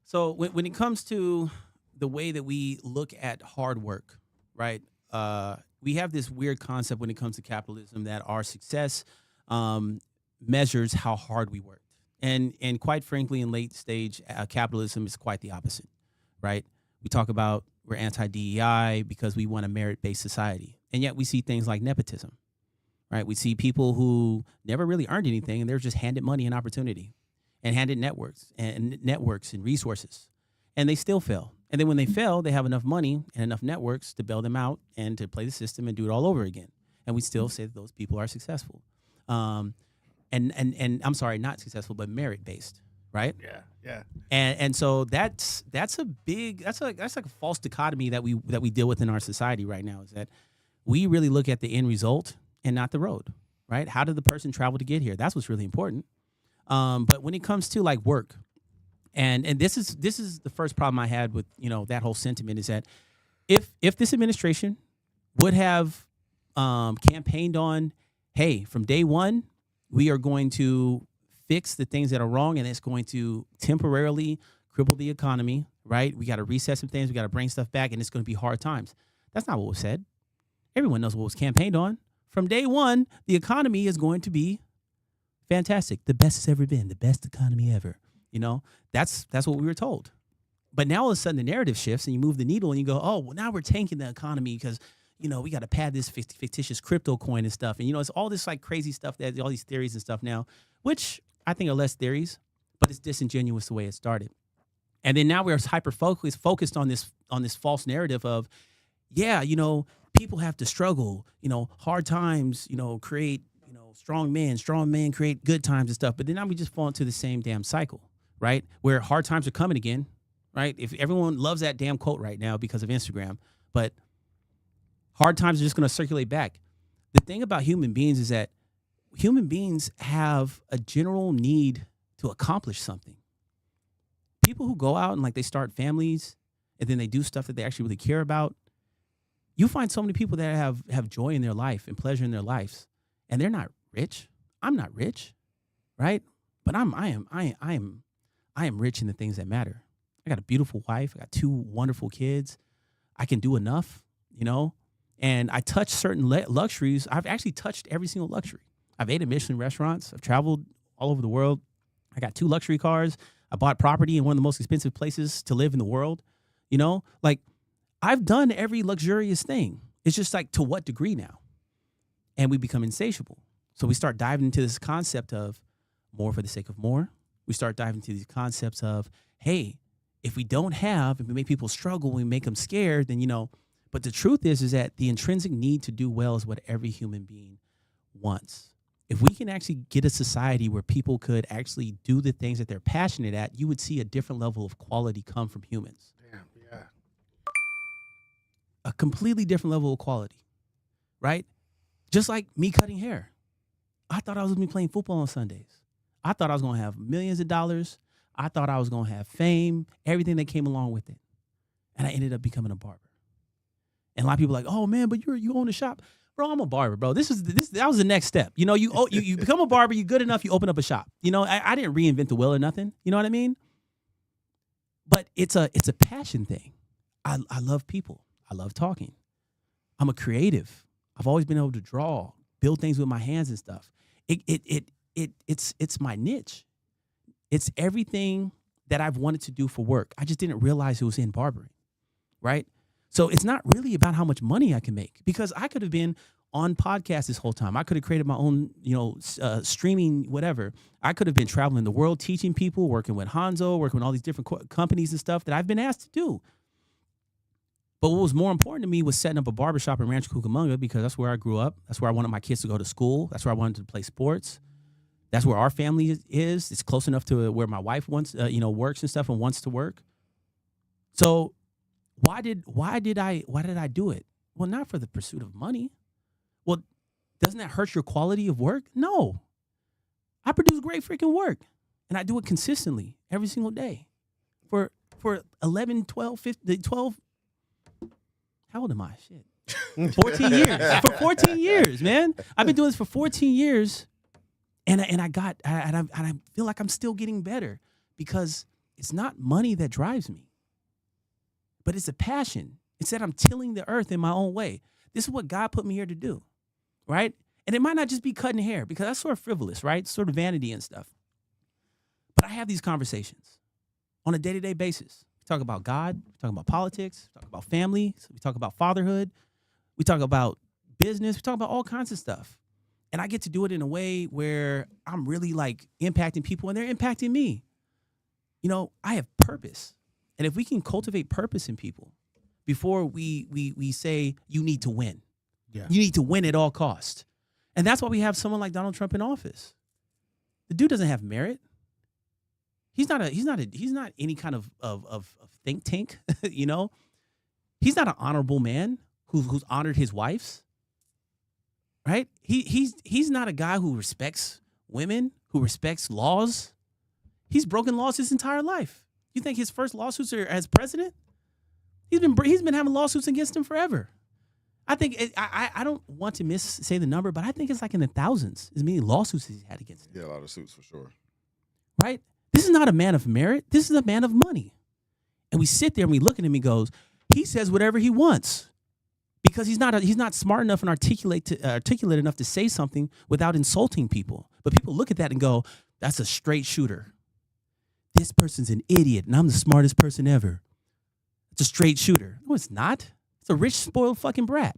So when it comes to the way that we look at hard work, right? We have this weird concept when it comes to capitalism that our success measures how hard we worked, and quite frankly, in late stage capitalism is quite the opposite, right? We talk about we're anti-DEI because we want a merit-based society, and yet we see things like nepotism, right? We see people who never really earned anything, and they're just handed money and opportunity, and handed networks and resources, and they still fail. And then when they fail, they have enough money and enough networks to bail them out and to play the system and do it all over again. And we still say that those people are successful, and I'm sorry, not successful, but merit-based, right?
Yeah.
And so that's like a false dichotomy that we deal with in our society right now, is that we really look at the end result and not the road, right? How did the person travel to get here? That's what's really important. But when it comes to like work, and this is the first problem I had with that whole sentiment, is that if this administration would have campaigned on, hey, from day one we are going to fix the things that are wrong, and it's going to temporarily cripple the economy, right? We got to reset some things, we got to bring stuff back, and it's going to be hard times. That's not what was said. Everyone knows what was campaigned on. From day one, the economy is going to be fantastic, the best it's ever been, the best economy ever. That's what we were told. But now all of a sudden the narrative shifts and you move the needle and you go, oh, well, now we're tanking the economy because, we got to pad this fictitious crypto coin and stuff. And, it's all this like crazy stuff, that all these theories and stuff now, which I think are less theories, but it's disingenuous the way it started. And then now we're focused on this false narrative of, people have to struggle, hard times, create, strong men create good times and stuff. But then now we just fall into the same damn cycle, right? Where hard times are coming again, right? If everyone loves that damn quote right now because of Instagram, but hard times are just going to circulate back. The thing about human beings is that human beings have a general need to accomplish something. People who go out and like they start families and then they do stuff that they actually really care about, you find so many people that have joy in their life and pleasure in their lives, and they're not rich. I'm not rich, right? But I am rich in the things that matter. I got a beautiful wife. I got 2 wonderful kids. I can do enough, and I touch certain luxuries. I've actually touched every single luxury. I've ate at Michelin restaurants. I've traveled all over the world. I got 2 luxury cars. I bought property in one of the most expensive places to live in the world. Like I've done every luxurious thing. It's just like, to what degree now? And we become insatiable. So we start diving into this concept of more for the sake of more. We start diving into these concepts of, hey, if we don't have, if we make people struggle, we make them scared, then, but the truth is that the intrinsic need to do well is what every human being wants. If we can actually get a society where people could actually do the things that they're passionate at, you would see a different level of quality come from humans.
Yeah.
A completely different level of quality, right? Just like me cutting hair. I thought I was going to be playing football on Sundays. I thought I was going to have millions of dollars. I thought I was going to have fame, everything that came along with it. And I ended up becoming a barber. And a lot of people are like, oh, man, but you own a shop. Bro, I'm a barber, bro. That was the next step. You know, you become a barber, you're good enough, you open up a shop. You know, I didn't reinvent the wheel or nothing. You know what I mean? But it's a passion thing. I love people. I love talking. I'm a creative. I've always been able to draw, build things with my hands and stuff. It's my niche. It's everything that I've wanted to do for work. I just didn't realize it was in barbering, right? So it's not really about how much money I can make, because I could have been on podcasts this whole time. I could have created my own, streaming, whatever. I could have been traveling the world, teaching people, working with Hanzo, working with all these different companies and stuff that I've been asked to do. But what was more important to me was setting up a barbershop in Rancho Cucamonga, because that's where I grew up. That's where I wanted my kids to go to school. That's where I wanted to play sports. That's where our family is. It's close enough to where my wife wants, works and stuff and wants to work. So why did I do it? Well, not for the pursuit of money. Well, doesn't that hurt your quality of work? No. I produce great freaking work, and I do it consistently every single day for 11, 12, 15, 12. How old am I? Shit. 14 years. For 14 years, man. I've been doing this for 14 years, and I feel like I'm still getting better, because it's not money that drives me, but it's a passion. It's that I'm tilling the earth in my own way. This is what God put me here to do, right? And it might not just be cutting hair, because that's sort of frivolous, right? Sort of vanity and stuff. But I have these conversations on a day-to-day basis. We talk about God, we talk about politics, we talk about family, we talk about fatherhood, we talk about business, we talk about all kinds of stuff. And I get to do it in a way where I'm really like impacting people, and they're impacting me. You know, I have purpose. And if we can cultivate purpose in people before we say you need to win. Yeah. You need to win at all costs. And that's why we have someone like Donald Trump in office. The dude doesn't have merit. He's not any kind of think tank, you know? He's not an honorable man who's honored his wives. Right? He's not a guy who respects women, who respects laws. He's broken laws his entire life. You think his first lawsuits are as president? He's been having lawsuits against him forever. I think I don't want to say the number, but I think it's like in the thousands as many lawsuits he's had against him.
Yeah, a lot of suits for sure.
Right? This is not a man of merit. This is a man of money. And we sit there and we look at him. He goes, he says whatever he wants, because he's not smart enough and articulate enough to say something without insulting people. But people look at that and go, that's a straight shooter. This person's an idiot, and I'm the smartest person ever. It's a straight shooter. No, it's not. It's a rich, spoiled fucking brat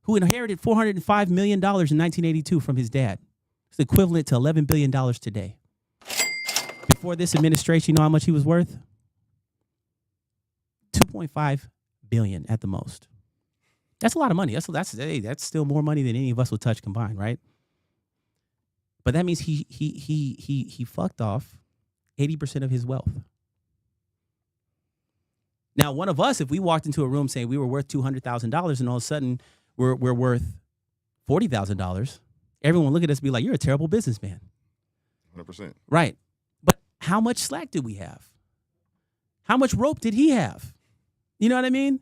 who inherited $405 million in 1982 from his dad. It's equivalent to $11 billion today. Before this administration, you know how much he was worth? $2.5 billion at the most. That's a lot of money. That's still more money than any of us will touch combined, right? But that means he fucked off 80% of his wealth. Now, one of us, if we walked into a room saying we were worth $200,000 and all of a sudden we're worth $40,000, everyone would look at us and be like, you're a terrible businessman.
100%. Right.
But how much slack did we have? How much rope did he have? You know what I mean?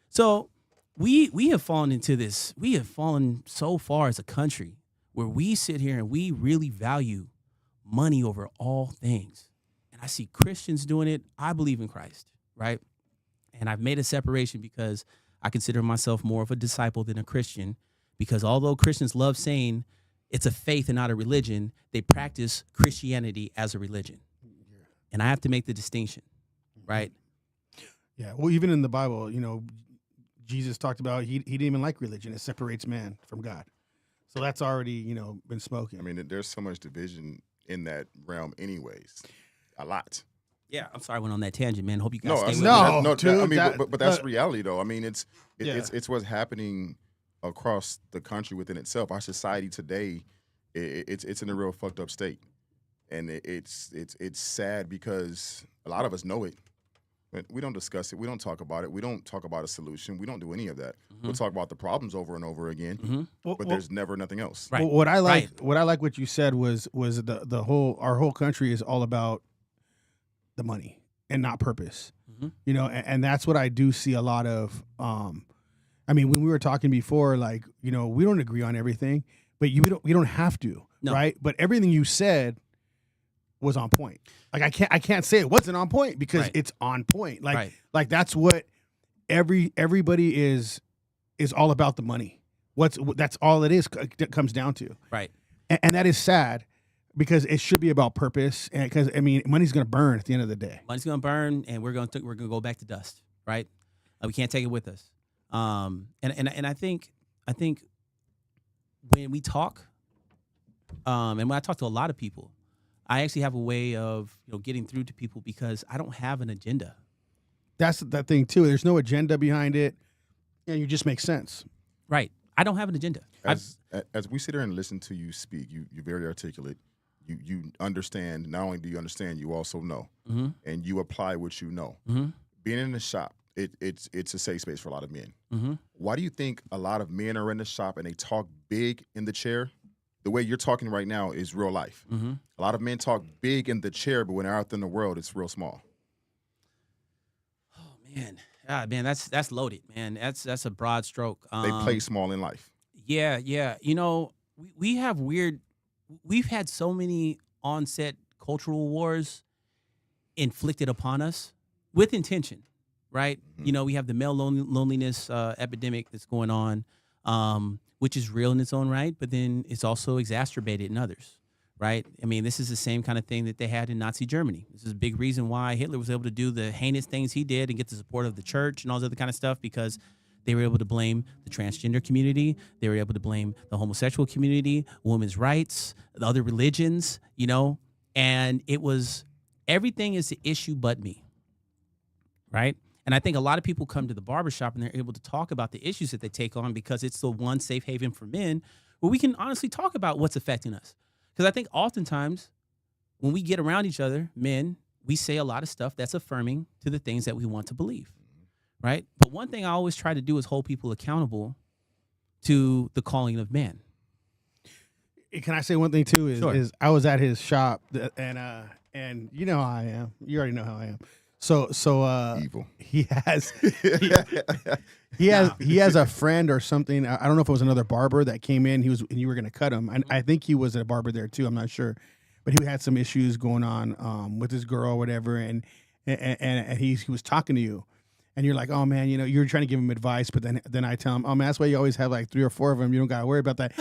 So we have fallen into this. We have fallen so far as a country where we sit here and we really value money over all things. And I see Christians doing it. I believe in Christ, right? And I've made a separation because I consider myself more of a disciple than a Christian, because although Christians love saying it's a faith and not a religion, they practice Christianity as a religion. Yeah. And I have to make the distinction, right?
Yeah, well, even in the Bible, Jesus talked about he didn't even like religion. It separates man from God. So that's already, been spoken.
I mean, there's so much division in that realm anyways. A lot.
Yeah, I'm sorry I went on that tangent, man. Hope you guys stay with
me.
But that's reality, though. I mean, it's what's happening across the country within itself. Our society today, it's in a real fucked up state, and it's sad because a lot of us know it. But we don't discuss it. We don't talk about it. We don't talk about a solution. We don't do any of that. Mm-hmm. We'll talk about the problems over and over again, but there's never nothing else.
Right. What I like what you said was our whole country is all about the money and not purpose. Mm-hmm. And that's what I do see a lot of I mean, when we were talking before, like, we don't agree on everything, but we don't have to,
No.
right? But everything you said was on point. Like, I can't say it wasn't on point because
Right.
it's on point. Like,
Right.
like that's what everybody is all about, the money. That's all it is. It comes down to.
Right.
And that is sad because it should be about purpose. And because money's going to burn at the end of the day.
Money's gonna burn, and we're gonna go back to dust. Right. We can't take it with us. And I think when we talk, and when I talk to a lot of people, I actually have a way of getting through to people because I don't have an agenda.
That's that thing too. There's no agenda behind it, and you just make sense.
Right. I don't have an agenda.
As we sit here and listen to you speak, you're very articulate. You understand. Not only do you understand, you also know,
Mm-hmm.
and you apply what you know.
Mm-hmm.
Being in the shop, it's a safe space for a lot of men.
Mm-hmm.
Why do you think a lot of men are in the shop and they talk big in the chair? The way you're talking right now is real life.
Mm-hmm.
A lot of men talk big in the chair, but when they're out in the world, it's real small.
Oh man, man, that's loaded, man. That's a broad stroke.
They play small in life.
Yeah. We have we've had so many onset cultural wars inflicted upon us with intention, right?
Mhm.
We have the male loneliness epidemic that's going on, which is real in its own right, but then it's also exacerbated in others, right? I mean, this is the same kind of thing that they had in Nazi Germany. This is a big reason why Hitler was able to do the heinous things he did and get the support of the church and all this other kind of stuff, because they were able to blame the transgender community. They were able to blame the homosexual community, women's rights, the other religions, and it was everything is the issue but me, right? And I think a lot of people come to the barbershop and they're able to talk about the issues that they take on because it's the one safe haven for men where we can honestly talk about what's affecting us. Because I think oftentimes when we get around each other, men, we say a lot of stuff that's affirming to the things that we want to believe, right? But one thing I always try to do is hold people accountable to the calling of man.
Can I say one thing too?
Sure.
Is I was at his shop and you know how I am. You already know how I am. So
Evil.
he has he has a friend or something. I don't know if it was another barber that came in. And you were gonna cut him. And I think he was a barber there too. I'm not sure, but he had some issues going on with his girl or whatever. And he was talking to you, and you're like, oh man, you're trying to give him advice, but then I tell him, oh man, that's why you always have like 3 or 4 of them. You don't gotta worry about that.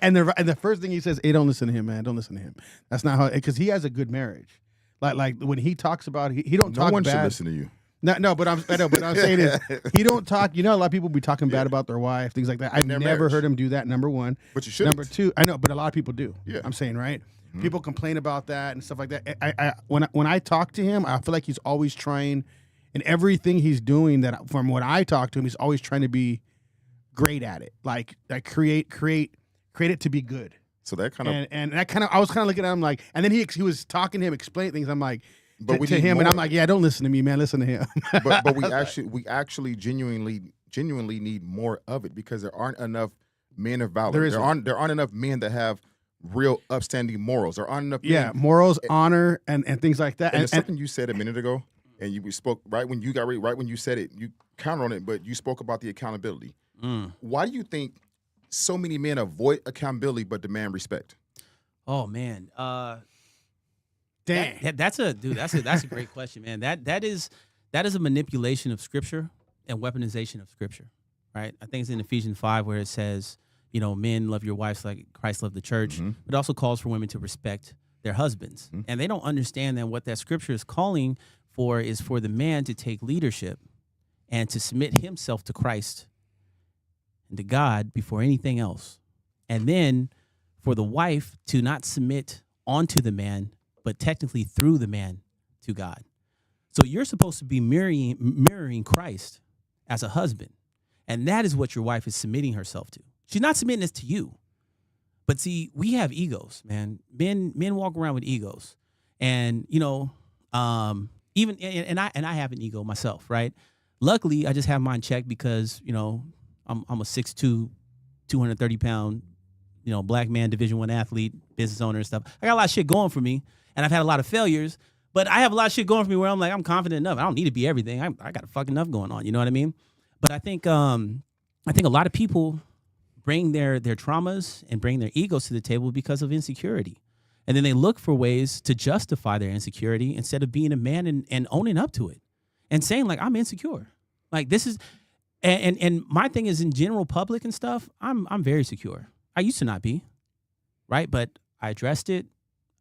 And the first thing he says, hey, don't listen to him, man. Don't listen to him. That's not how, because he has a good marriage. Like when he talks about, he don't
No
talk
one should
bad.
listen to you.
No, but I'm saying is he don't talk. A lot of people be talking bad about their wife, things like that. I've
their
never
marriage.
heard him do that. Number one.
But you should.
Number two, I know, but a lot of people do.
Yeah.
I'm saying, right? People complain about that and stuff like that. When I talk to him, I feel like he's always trying, and everything he's doing, that from what I talk to him, he's always trying to be great at it. Like create it to be good.
So that kind of.
And that kind of, I was kind of looking at him like, and then he was talking to him, explaining things. I'm like,
But we
to
need
him, and
more.
I'm like, yeah, don't listen to me, man. Listen to him.
but we actually genuinely need more of it, because there aren't enough men of valor. There aren't enough men that have real upstanding morals. There aren't enough.
Yeah,
men.
morals, honor, and things like that.
And there's something you said a minute ago, and we spoke right when you said it. You counter on it, but you spoke about the accountability. Why do you think so many men avoid accountability but demand respect?
Oh man,
Dang.
that's a great question, man. That is a manipulation of scripture and weaponization of scripture, right? I think it's in Ephesians 5 where it says, men, love your wives like Christ loved the church.
Mhm.
But it also calls for women to respect their husbands.
Mhm.
And they don't understand that what that scripture is calling for is for the man to take leadership and to submit himself to Christ and to God before anything else. And then for the wife to not submit onto the man, but technically through the man to God. So you're supposed to be mirroring Christ as a husband. And that is what your wife is submitting herself to. She's not submitting this to you. But see, we have egos, man. Men walk around with egos. And, even and I have an ego myself, right? Luckily, I just have mine checked because, I'm a 6'2", 230-pound, black man, Division I athlete, business owner and stuff. I got a lot of shit going for me, and I've had a lot of failures, but I have a lot of shit going for me where I'm like, I'm confident enough. I don't need to be everything. I got fucking enough going on. You know what I mean? But I think I think a lot of people bring their traumas and bring their egos to the table because of insecurity. And then they look for ways to justify their insecurity instead of being a man and owning up to it and saying, like, I'm insecure. Like, this is, and my thing is, in general public and stuff, I'm very secure. I used to not be, right? But I addressed it.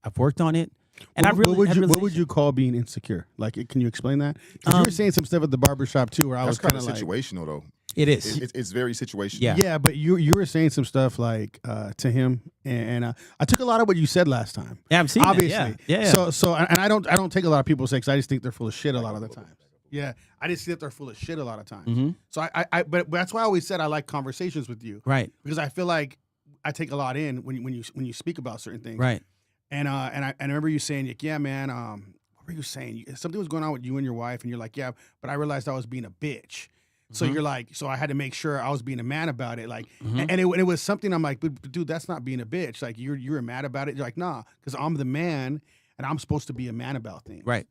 I've worked on it. And
what would you call being insecure? Like, can you explain that? Because you were saying some stuff at the barbershop too, where I was kind of like,
situational though.
It is.
It's very situational.
Yeah, but you were saying some stuff like to him, and I took a lot of what you said last time.
Yeah, I've seen
obviously.
That. Yeah.
So and I don't take a lot of people's say because I just think they're full of shit a lot of the times. Yeah, I just think they're full of shit a lot of times.
Mm-hmm.
So but that's why I always said I like conversations with you,
right?
Because I feel like I take a lot in when you speak about certain things,
right?
And I remember you saying, like, yeah, man, what were you saying? Something was going on with you and your wife, and you're like, yeah, but I realized I was being a bitch. So you're like, so I had to make sure I was being a man about it, like, and it was something I'm like, but dude, that's not being a bitch. Like, you're mad about it. You're like, nah, because I'm the man, and I'm supposed to be a man about things.
Right.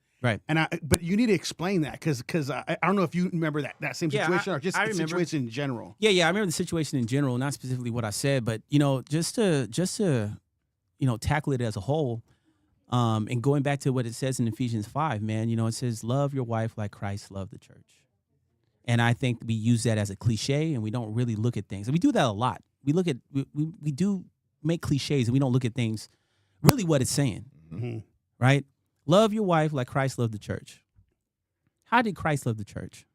And but you need to explain that because I don't know if you remember that same situation or just the situation in general.
Yeah, I remember the situation in general, not specifically what I said, but just to tackle it as a whole, and going back to what it says in Ephesians 5, man, it says, love your wife like Christ loved the church. And I think we use that as a cliche, and we don't really look at things. And we do that a lot. We do make cliches, and we don't look at things really what it's saying, right? Love your wife like Christ loved the church. How did Christ love the church?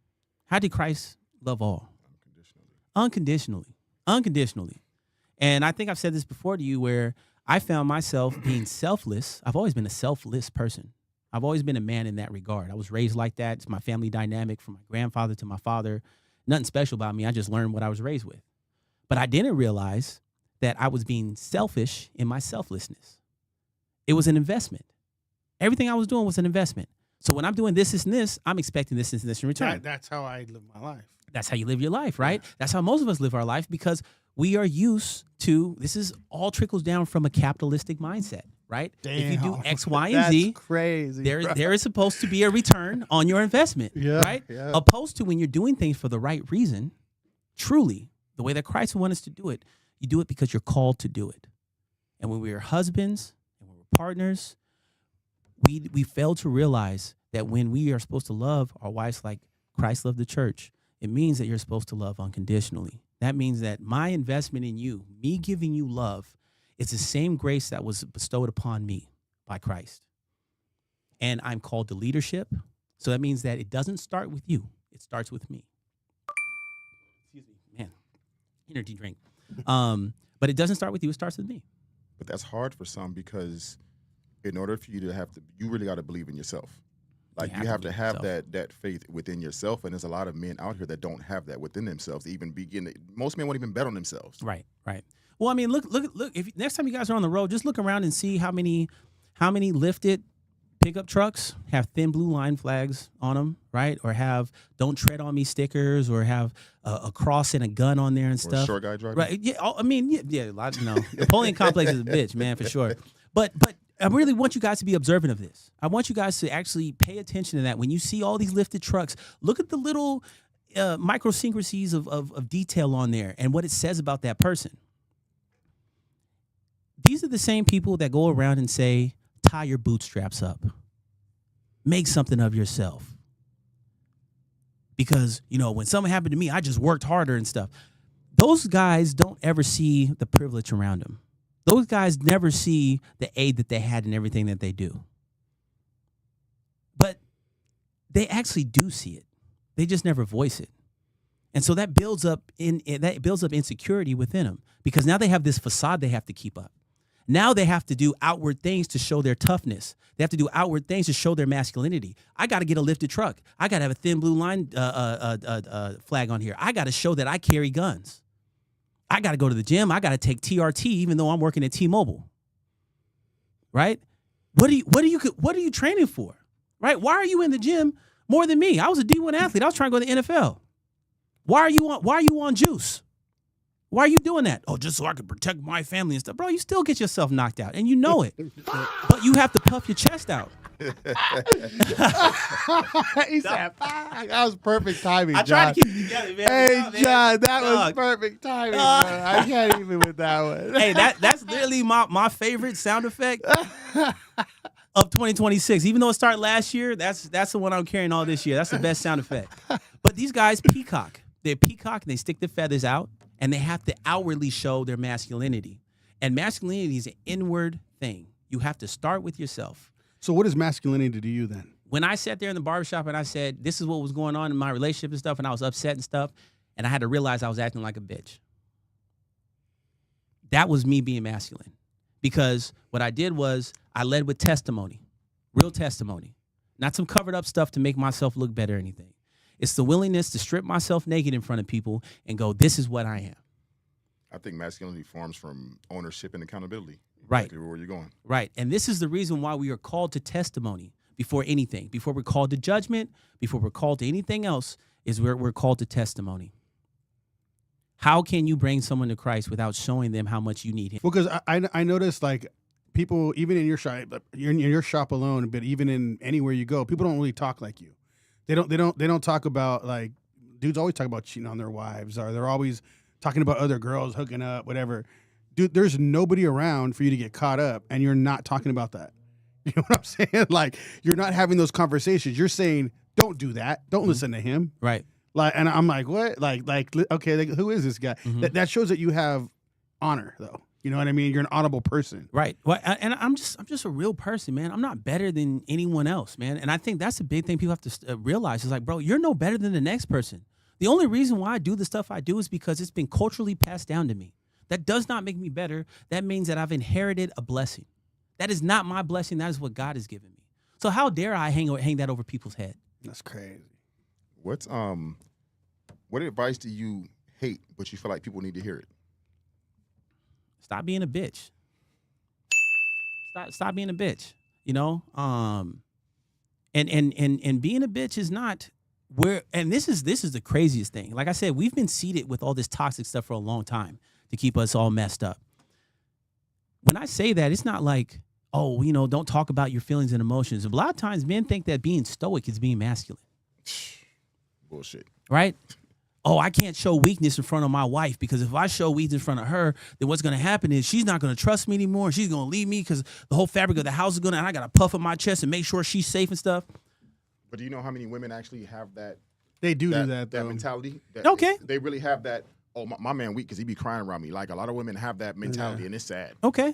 How did Christ love all? Unconditionally. And I think I've said this before to you, where I found myself being selfless. I've always been a selfless person. I've always been a man in that regard. I was raised like that. It's my family dynamic from my grandfather to my father. Nothing special about me. I just learned what I was raised with. But I didn't realize that I was being selfish in my selflessness. It was an investment. Everything I was doing was an investment. So when I'm doing this, and this, I'm expecting this and this in return.
That's how I live my life.
That's how you live your life, right? Yeah. That's how most of us live our life, because we are used to, this is all trickles down from a capitalistic mindset, right?
Damn.
If you do X, Y, and Z,
crazy.
There is supposed to be a return on your investment, right?
Yeah.
Opposed to when you're doing things for the right reason, truly, the way that Christ would want us to do it, you do it because you're called to do it. And when we are husbands and when we're partners, we fail to realize that when we are supposed to love our wives like Christ loved the church, it means that you're supposed to love unconditionally. That means that my investment in you, me giving you love, is the same grace that was bestowed upon me by Christ. And I'm called to leadership. So that means that it doesn't start with you. It starts with me. Excuse me, man. Energy drink. But it doesn't start with you. It starts with me.
But that's hard for some, because in order for you to you really got to believe in yourself. Like, you have to have that faith within yourself, and there's a lot of men out here that don't have that within themselves. Most men won't even bet on themselves.
Right. Well, I mean, look. If next time you guys are on the road, just look around and see how many lifted pickup trucks have thin blue line flags on them, right? Or have "Don't tread on me" stickers, or have a cross and a gun on there and stuff.
Or a short guy driving.
Right? Yeah. I mean, yeah. Napoleon complex is a bitch, man, for sure. But I really want you guys to be observant of this. I want you guys to actually pay attention to that. When you see all these lifted trucks, look at the little microsyncrasies of detail on there and what it says about that person. These are the same people that go around and say, tie your bootstraps up. Make something of yourself. Because, when something happened to me, I just worked harder and stuff. Those guys don't ever see the privilege around them. Those guys never see the aid that they had in everything that they do. But they actually do see it. They just never voice it. And so that builds up insecurity within them, because now they have this facade they have to keep up. Now they have to do outward things to show their toughness. They have to do outward things to show their masculinity. I got to get a lifted truck. I got to have a thin blue line flag on here. I got to show that I carry guns. I got to go to the gym. I got to take TRT, even though I'm working at T-Mobile. Right? What are you training for? Right? Why are you in the gym more than me? I was a D1 athlete. I was trying to go to the NFL. Why are you on juice? Why are you doing that? Oh, just so I can protect my family and stuff. Bro, you still get yourself knocked out, and you know it. But you have to puff your chest out.
He said, "Fuck." That was perfect timing,
I
John.
tried to keep it together, man.
Hey,
No, man.
John, that was
Dog.
perfect timing, bro. I can't even with that one.
Hey, that's literally my favorite sound effect of 2026. Even though it started last year, that's the one I'm carrying all this year. That's the best sound effect. But these guys peacock. They peacock and they stick their feathers out, and they have to outwardly show their masculinity. And masculinity is an inward thing. You have to start with yourself.
So what is masculinity to you then?
When I sat there in the barbershop and I said, this is what was going on in my relationship and stuff, and I was upset and stuff, and I had to realize I was acting like a bitch. That was me being masculine. Because what I did was I led with testimony, real testimony, not some covered up stuff to make myself look better or anything. It's the willingness to strip myself naked in front of people and go, this is what I am.
I think masculinity forms from ownership and accountability.
Right.
Exactly where you're going.
Right. And this is the reason why we are called to testimony before anything. Before we're called to judgment, before we're called to anything else, is where we're called to testimony. How can you bring someone to Christ without showing them how much you need him?
Well, because I noticed like people, even in your shop, in your shop alone, but even in anywhere you go, people don't really talk like you. They don't talk about, like, dudes always talk about cheating on their wives, or they're always talking about other girls hooking up, whatever. Dude, there's nobody around for you to get caught up, and you're not talking about that. You know what I'm saying? Like, you're not having those conversations. You're saying, don't do that. Don't listen to him.
Right.
Like, and I'm like, what? Like, okay, like, who is this guy? That shows that you have honor, though. You know what I mean? You're an honorable person.
Right. Well, and I'm just a real person, man. I'm not better than anyone else, man. And I think that's a big thing people have to realize is like, bro, you're no better than the next person. The only reason why I do the stuff I do is because it's been culturally passed down to me. That does not make me better. That means that I've inherited a blessing. That is not my blessing. That is what God has given me. So how dare I hang that over people's head?
That's crazy.
What advice do you hate, but you feel like people need to hear it?
Stop being a bitch. Stop being a bitch. You know? And being a bitch is not where, and this is the craziest thing. Like I said, we've been seeded with all this toxic stuff for a long time to keep us all messed up. When I say that, it's not like, oh, you know, don't talk about your feelings and emotions. A lot of times men think that being stoic is being masculine.
Bullshit.
Right? Oh, I can't show weakness in front of my wife because if I show weakness in front of her, then what's going to happen is she's not going to trust me anymore. And she's going to leave me because the whole fabric of the house is going to, and I got to puff up my chest and make sure she's safe and stuff.
But do you know how many women actually have that?
They do that though.
Mentality.
Okay.
They really have that. Oh, my man weak because he be crying around me. Like a lot of women have that mentality, and it's sad.
Okay.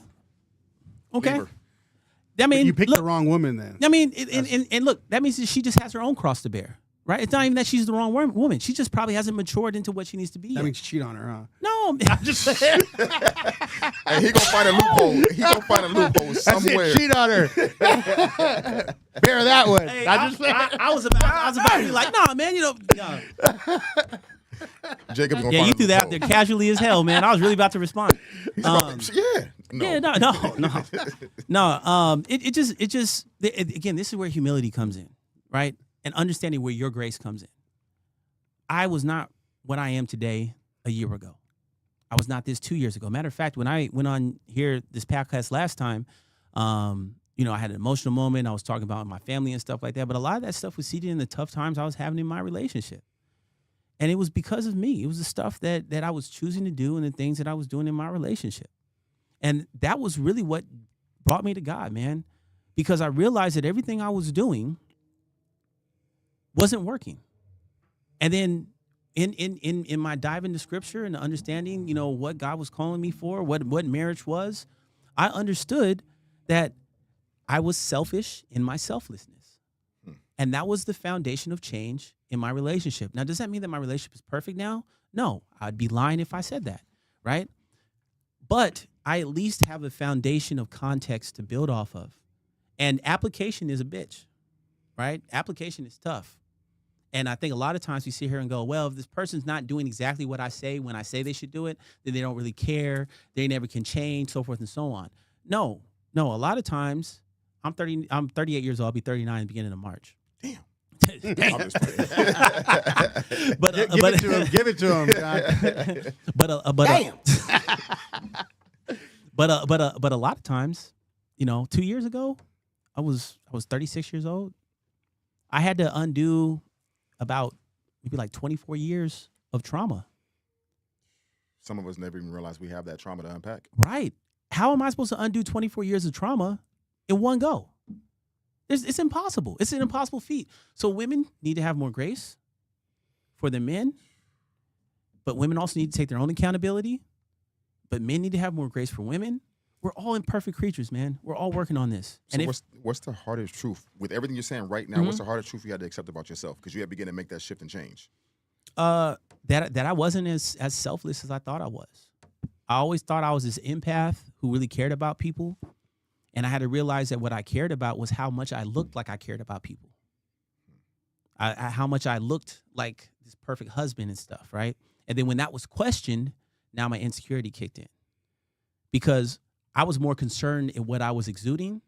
Leave her.
I mean,
You picked
look,
the wrong woman then.
I mean, and look, that means that she just has her own cross to bear, right? It's not even that she's the wrong woman. She just probably hasn't matured into what she needs to be.
That
yet.
means cheat on her, huh?
No, I'm just saying.
And he gonna find a loophole. He gonna find a loophole somewhere.
Cheat on her. Bear that one.
Hey, I was about to be like, nah, man, you know. Nah.
Jacob's gonna
Yeah,
find
you
a
threw that out
loophole.
there casually as hell, man. I was really about to respond.
Yeah. No.
Yeah, no. It just again, this is where humility comes in, right? And understanding where your grace comes in. I was not what I am today a year ago. I was not this 2 years ago. Matter of fact, when I went on here this podcast last time, you know, I had an emotional moment. I was talking about my family and stuff like that. But a lot of that stuff was seated in the tough times I was having in my relationship. And it was because of me. It was the stuff that I was choosing to do and the things that I was doing in my relationship. And that was really what brought me to God, man. Because I realized that everything I was doing wasn't working. And then in my dive into scripture and understanding, you know, what God was calling me for, what marriage was, I understood that I was selfish in my selflessness. And that was the foundation of change in my relationship. Now, does that mean that my relationship is perfect now? No, I'd be lying if I said that, right? But I at least have a foundation of context to build off of. And application is a bitch, right? Application is tough. And I think a lot of times we sit here and go, well, if this person's not doing exactly what I say when I say they should do it, then they don't really care. They never can change, so forth and so on. No, a lot of times I'm 38 years old. I'll be 39 at the beginning of March.
Damn.
Damn.
I'm just playing.
But
Give it to him. God.
But a lot of times, you know, 2 years ago, I was 36 years old. I had to undo about maybe like 24 years of trauma.
Some of us never even realize we have that trauma to unpack.
Right. How am I supposed to undo 24 years of trauma in one go? It's impossible. It's an impossible feat. So women need to have more grace for the men, but women also need to take their own accountability. But men need to have more grace for women. We're all imperfect creatures, man. We're all working on this.
So what's the hardest truth with everything you're saying right now? What's the hardest truth you had to accept about yourself? Because you had to begin to make that shift and change.
That I wasn't as selfless as I thought I was. I always thought I was this empath who really cared about people. And I had to realize that what I cared about was how much I looked like I cared about people. How much I looked like this perfect husband and stuff, right? And then when that was questioned, now my insecurity kicked in. Because I was more concerned in what I was exuding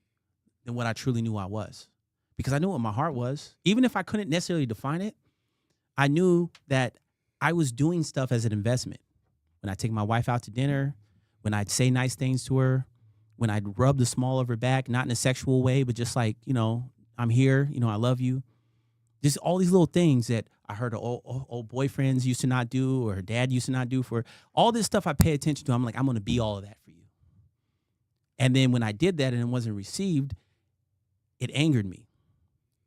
than what I truly knew I was. Because I knew what my heart was. Even if I couldn't necessarily define it, I knew that I was doing stuff as an investment. When I take my wife out to dinner, when I'd say nice things to her, when I'd rub the small of her back, not in a sexual way, but just like, I'm here, I love you. Just all these little things that I heard old boyfriends used to not do, or her dad used to not do. For all this stuff I pay attention to, I'm like, I'm going to be all of that for you. And then when I did that and it wasn't received, it angered me.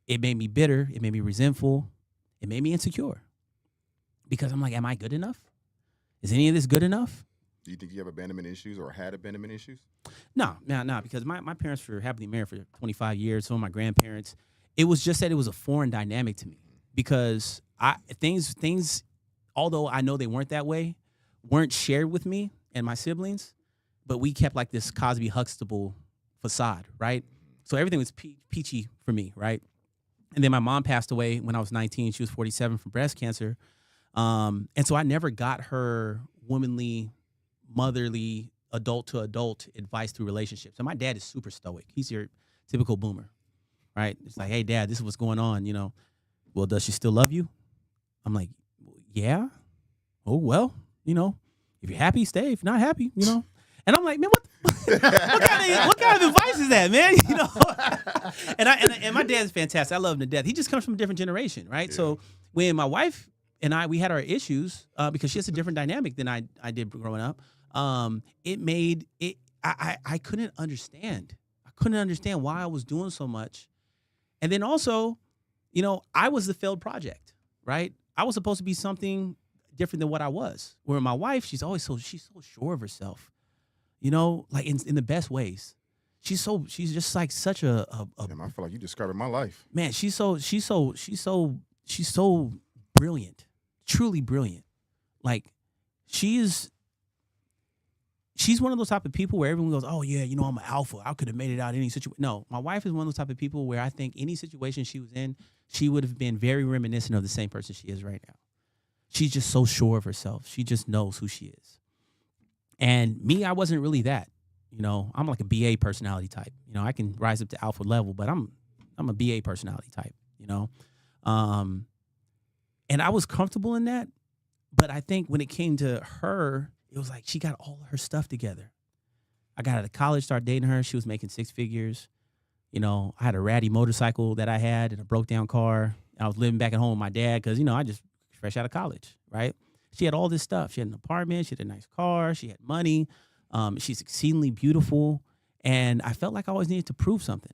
It made me bitter. It made me resentful. It made me insecure. Because I'm like, am I good enough? Is any of this good enough?
Do you think you have abandonment issues or had abandonment issues?
No, because my parents were happily married for 25 years. So my grandparents. It was just that it was a foreign dynamic to me. Because things, although I know they weren't that way, weren't shared with me and my siblings. But we kept like this Cosby Huxtable facade, right? So everything was peachy for me, right? And then my mom passed away when I was 19. She was 47 from breast cancer. And so I never got her womanly, motherly, adult-to-adult advice through relationships. And my dad is super stoic. He's your typical boomer, right? It's like, hey, Dad, this is what's going on, Well, does she still love you? I'm like, yeah. Oh, well, if you're happy, stay. If you're not happy, And I'm like, man, what kind of advice is that, man? And my dad's fantastic. I love him to death. He just comes from a different generation, right? Yeah. So when my wife and we had our issues because she has a different dynamic than I did growing up. It made it. I couldn't understand. I couldn't understand why I was doing so much, and then also, I was the failed project, right? I was supposed to be something different than what I was. Where my wife, she's so sure of herself. Like in the best ways. She's just like such a
Damn, I feel like you described my life.
Man, she's so brilliant. Truly brilliant. Like she's one of those type of people where everyone goes, "Oh yeah, I'm an alpha. I could have made it out in any situation." No, my wife is one of those type of people where I think any situation she was in, she would have been very reminiscent of the same person she is right now. She's just so sure of herself. She just knows who she is. And me, I wasn't really that. I'm like a BA personality type. I can rise up to alpha level, but I'm a BA personality type, and I was comfortable in that. But I think when it came to her, it was like she got all of her stuff together. I got out of college, started dating her. She was making 6 figures. I had a ratty motorcycle that I had and a broke down car. I was living back at home with my dad because, I just fresh out of college, right? She had all this stuff. She had an apartment. She had a nice car. She had money. She's exceedingly beautiful. And I felt like I always needed to prove something,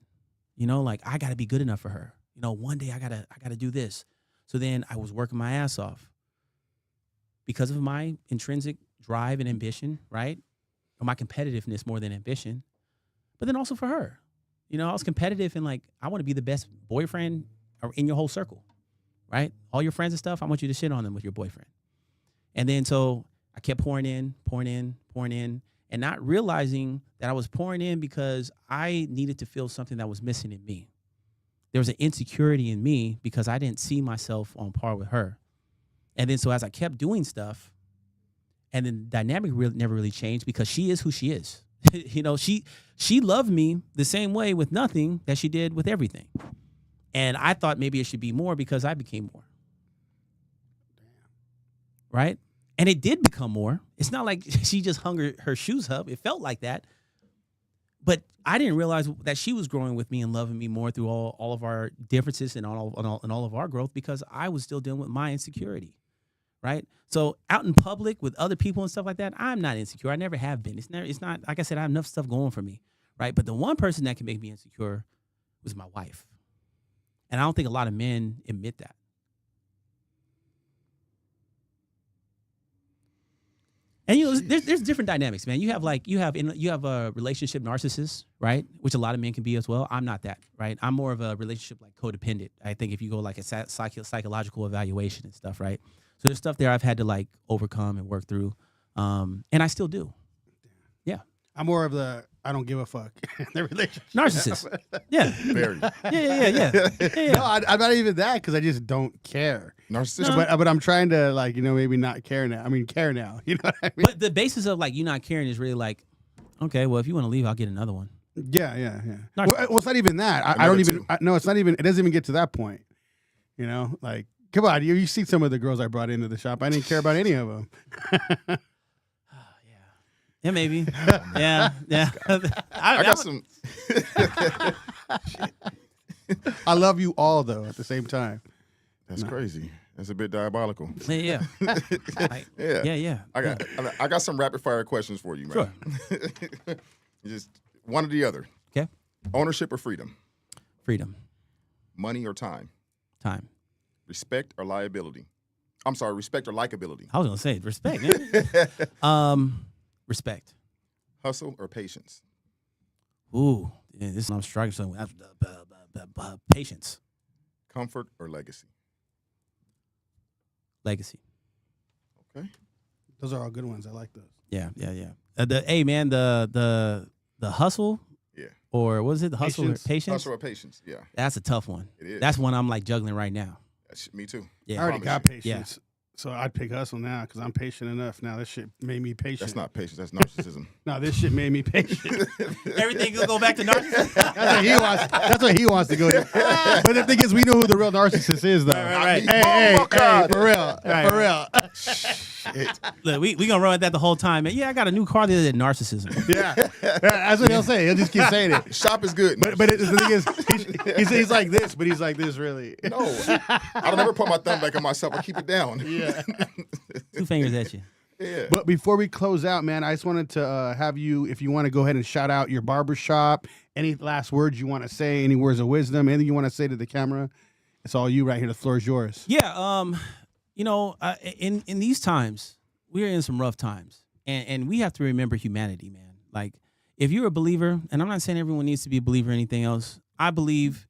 like I got to be good enough for her. One day I gotta do this. So then I was working my ass off because of my intrinsic drive and ambition, right? Or my competitiveness more than ambition, but then also for her, I was competitive and like, I want to be the best boyfriend in your whole circle, right? All your friends and stuff, I want you to shit on them with your boyfriend. And then so I kept pouring in, and not realizing that I was pouring in because I needed to feel something that was missing in me. There was an insecurity in me because I didn't see myself on par with her. And then so as I kept doing stuff, and then the dynamic never really changed because she is who she is. She loved me the same way with nothing that she did with everything. And I thought maybe it should be more because I became more. Right? And it did become more. It's not like she just hung her shoes up. It felt like that. But I didn't realize that she was growing with me and loving me more through all of our differences and all of our growth, because I was still dealing with my insecurity, right? So out in public with other people and stuff like that, I'm not insecure. I never have been. It's not like I said, I have enough stuff going for me, right? But the one person that can make me insecure was my wife. And I don't think a lot of men admit that. And there's different dynamics, man. You have a relationship narcissist, right? Which a lot of men can be as well. I'm not that, right? I'm more of a relationship like codependent. I think if you go like a psychological evaluation and stuff, right? So there's stuff there I've had to like overcome and work through, and I still do. Yeah,
I'm more of the I don't give a fuck the relationship
narcissist. Yeah,
Very.
Yeah.
No, I'm not even that, because I just don't care.
Narcissistic.
But I'm trying to, like, maybe not care now. I mean, care now. You know what I mean?
But the basis of like you not caring is really like, okay, well, if you want to leave, I'll get another one.
Yeah. Well, it's not even that. I don't even. No, it's not even. It doesn't even get to that point. Like, come on, you see some of the girls I brought into the shop. I didn't care about any of them.
Yeah, maybe. Yeah.
I got some.
I love you all, though, at the same time.
That's crazy. That's a bit diabolical.
Yeah. Yeah.
I got some rapid fire questions for you, man.
Sure.
Just one or the other.
Okay.
Ownership or freedom?
Freedom.
Money or time?
Time.
Respect or liability? I'm sorry, respect or likability?
I was gonna say respect, man. Respect.
Hustle or patience?
Ooh, yeah, this is I'm struggling with. Patience.
Comfort or legacy?
Legacy.
Okay.
Those are all good ones. I like those.
Yeah. The hustle.
Yeah.
Or what is it? The hustle
Patience.
or patience?
Hustle or patience? Yeah.
That's a tough one.
It is.
That's one I'm like juggling right now.
Me too.
Yeah.
I already got
Promise
patience. So I'd pick hustle now, because I'm patient enough. Now this shit made me patient.
That's not patience. That's narcissism.
No, this shit made me patient.
Everything will go back to narcissism.
That's what he wants to go to. But the thing is, we know who the real narcissist is, though.
Right.
Hey, for real.
Right.
For real.
Shit.
Look, we gonna run with that the whole time, man. Yeah, I got a new car the other day, narcissism.
Yeah. That's what he'll say. He'll just keep saying it.
Shop is good.
But the thing is, he's like this, but he's like this, really.
No. I don't ever put my thumb back on myself. I keep it down.
Yeah.
2 fingers at you.
Yeah.
But before we close out, man, I just wanted to have you, if you want to go ahead and shout out your barbershop, any last words you want to say, any words of wisdom, anything you want to say to the camera, it's all you right here. The floor is yours.
Yeah. In these times, we're in some rough times, and we have to remember humanity, man. Like, if you're a believer, and I'm not saying everyone needs to be a believer or anything else, I believe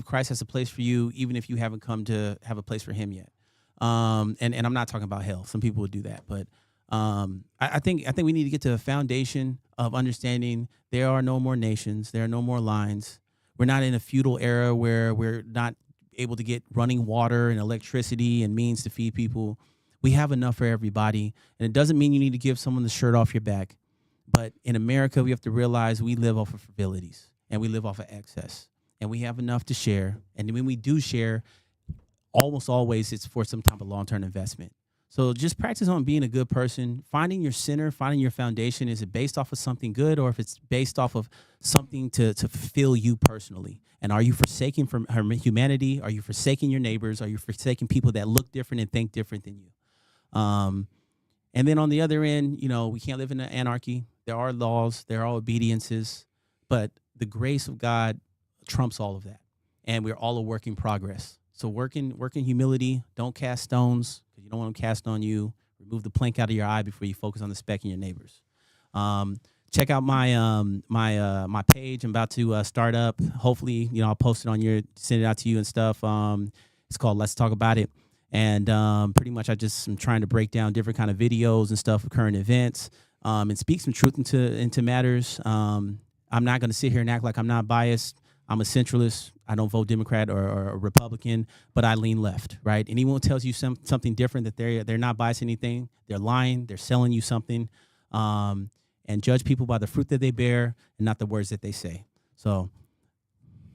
Christ has a place for you, even if you haven't come to have a place for him yet. And I'm not talking about hell. Some people would do that, but I think we need to get to a foundation of understanding there are no more nations, there are no more lines. We're not in a feudal era where we're not able to get running water and electricity and means to feed people. We have enough for everybody, and it doesn't mean you need to give someone the shirt off your back. But in America, we have to realize we live off of fragilities, and we live off of excess, and we have enough to share. And when we do share, almost always it's for some type of long-term investment. So just practice on being a good person, finding your center, finding your foundation. Is it based off of something good, or if it's based off of something to fulfill you personally? And are you forsaking from humanity? Are you forsaking your neighbors? Are you forsaking people that look different and think different than you? And then on the other end, we can't live in an anarchy. There are laws, there are obediences, but the grace of God trumps all of that. And we're all a work in progress. So work in humility. Don't cast stones, because you don't want them cast on you. Remove the plank out of your eye before you focus on the speck in your neighbors. Check out my my page. I'm about to start up. Hopefully, I'll post it on send it out to you and stuff. It's called Let's Talk About It. And pretty much I just am trying to break down different kind of videos and stuff of current events, and speak some truth into matters. I'm not going to sit here and act like I'm not biased. I'm a centralist. I don't vote Democrat or Republican, but I lean left, right? Anyone tells you something different, that they're not biased anything, they're lying, they're selling you something, and judge people by the fruit that they bear and not the words that they say. So,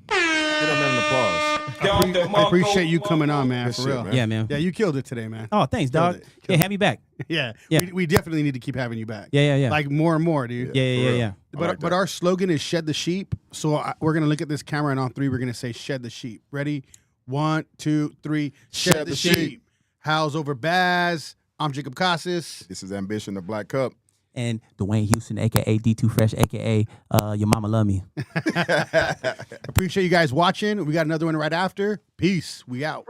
Get a man an applause.
I appreciate you coming on, man.
Good
For
shit,
real.
man.
Yeah, man.
Yeah, you killed it today, man.
Oh, thanks,
Killed
dog.
it.
Yeah, have me back.
Yeah.
Yeah.
We definitely need to keep having you back.
Yeah.
Like more and more, dude.
Yeah.
For real. I
But
like
but
that.
our slogan is shed the sheep. So we're gonna look at this camera, and on three, we're gonna say shed the sheep. Ready? 1, 2, 3. Shed the sheep. Howls over Baaz. I'm Jacob Casas.
This is Ambishun, the Black Cup.
And Duane Houston, aka D2 Fresh, aka your mama love me.
Appreciate you guys watching. We got another one right after. Peace. We out.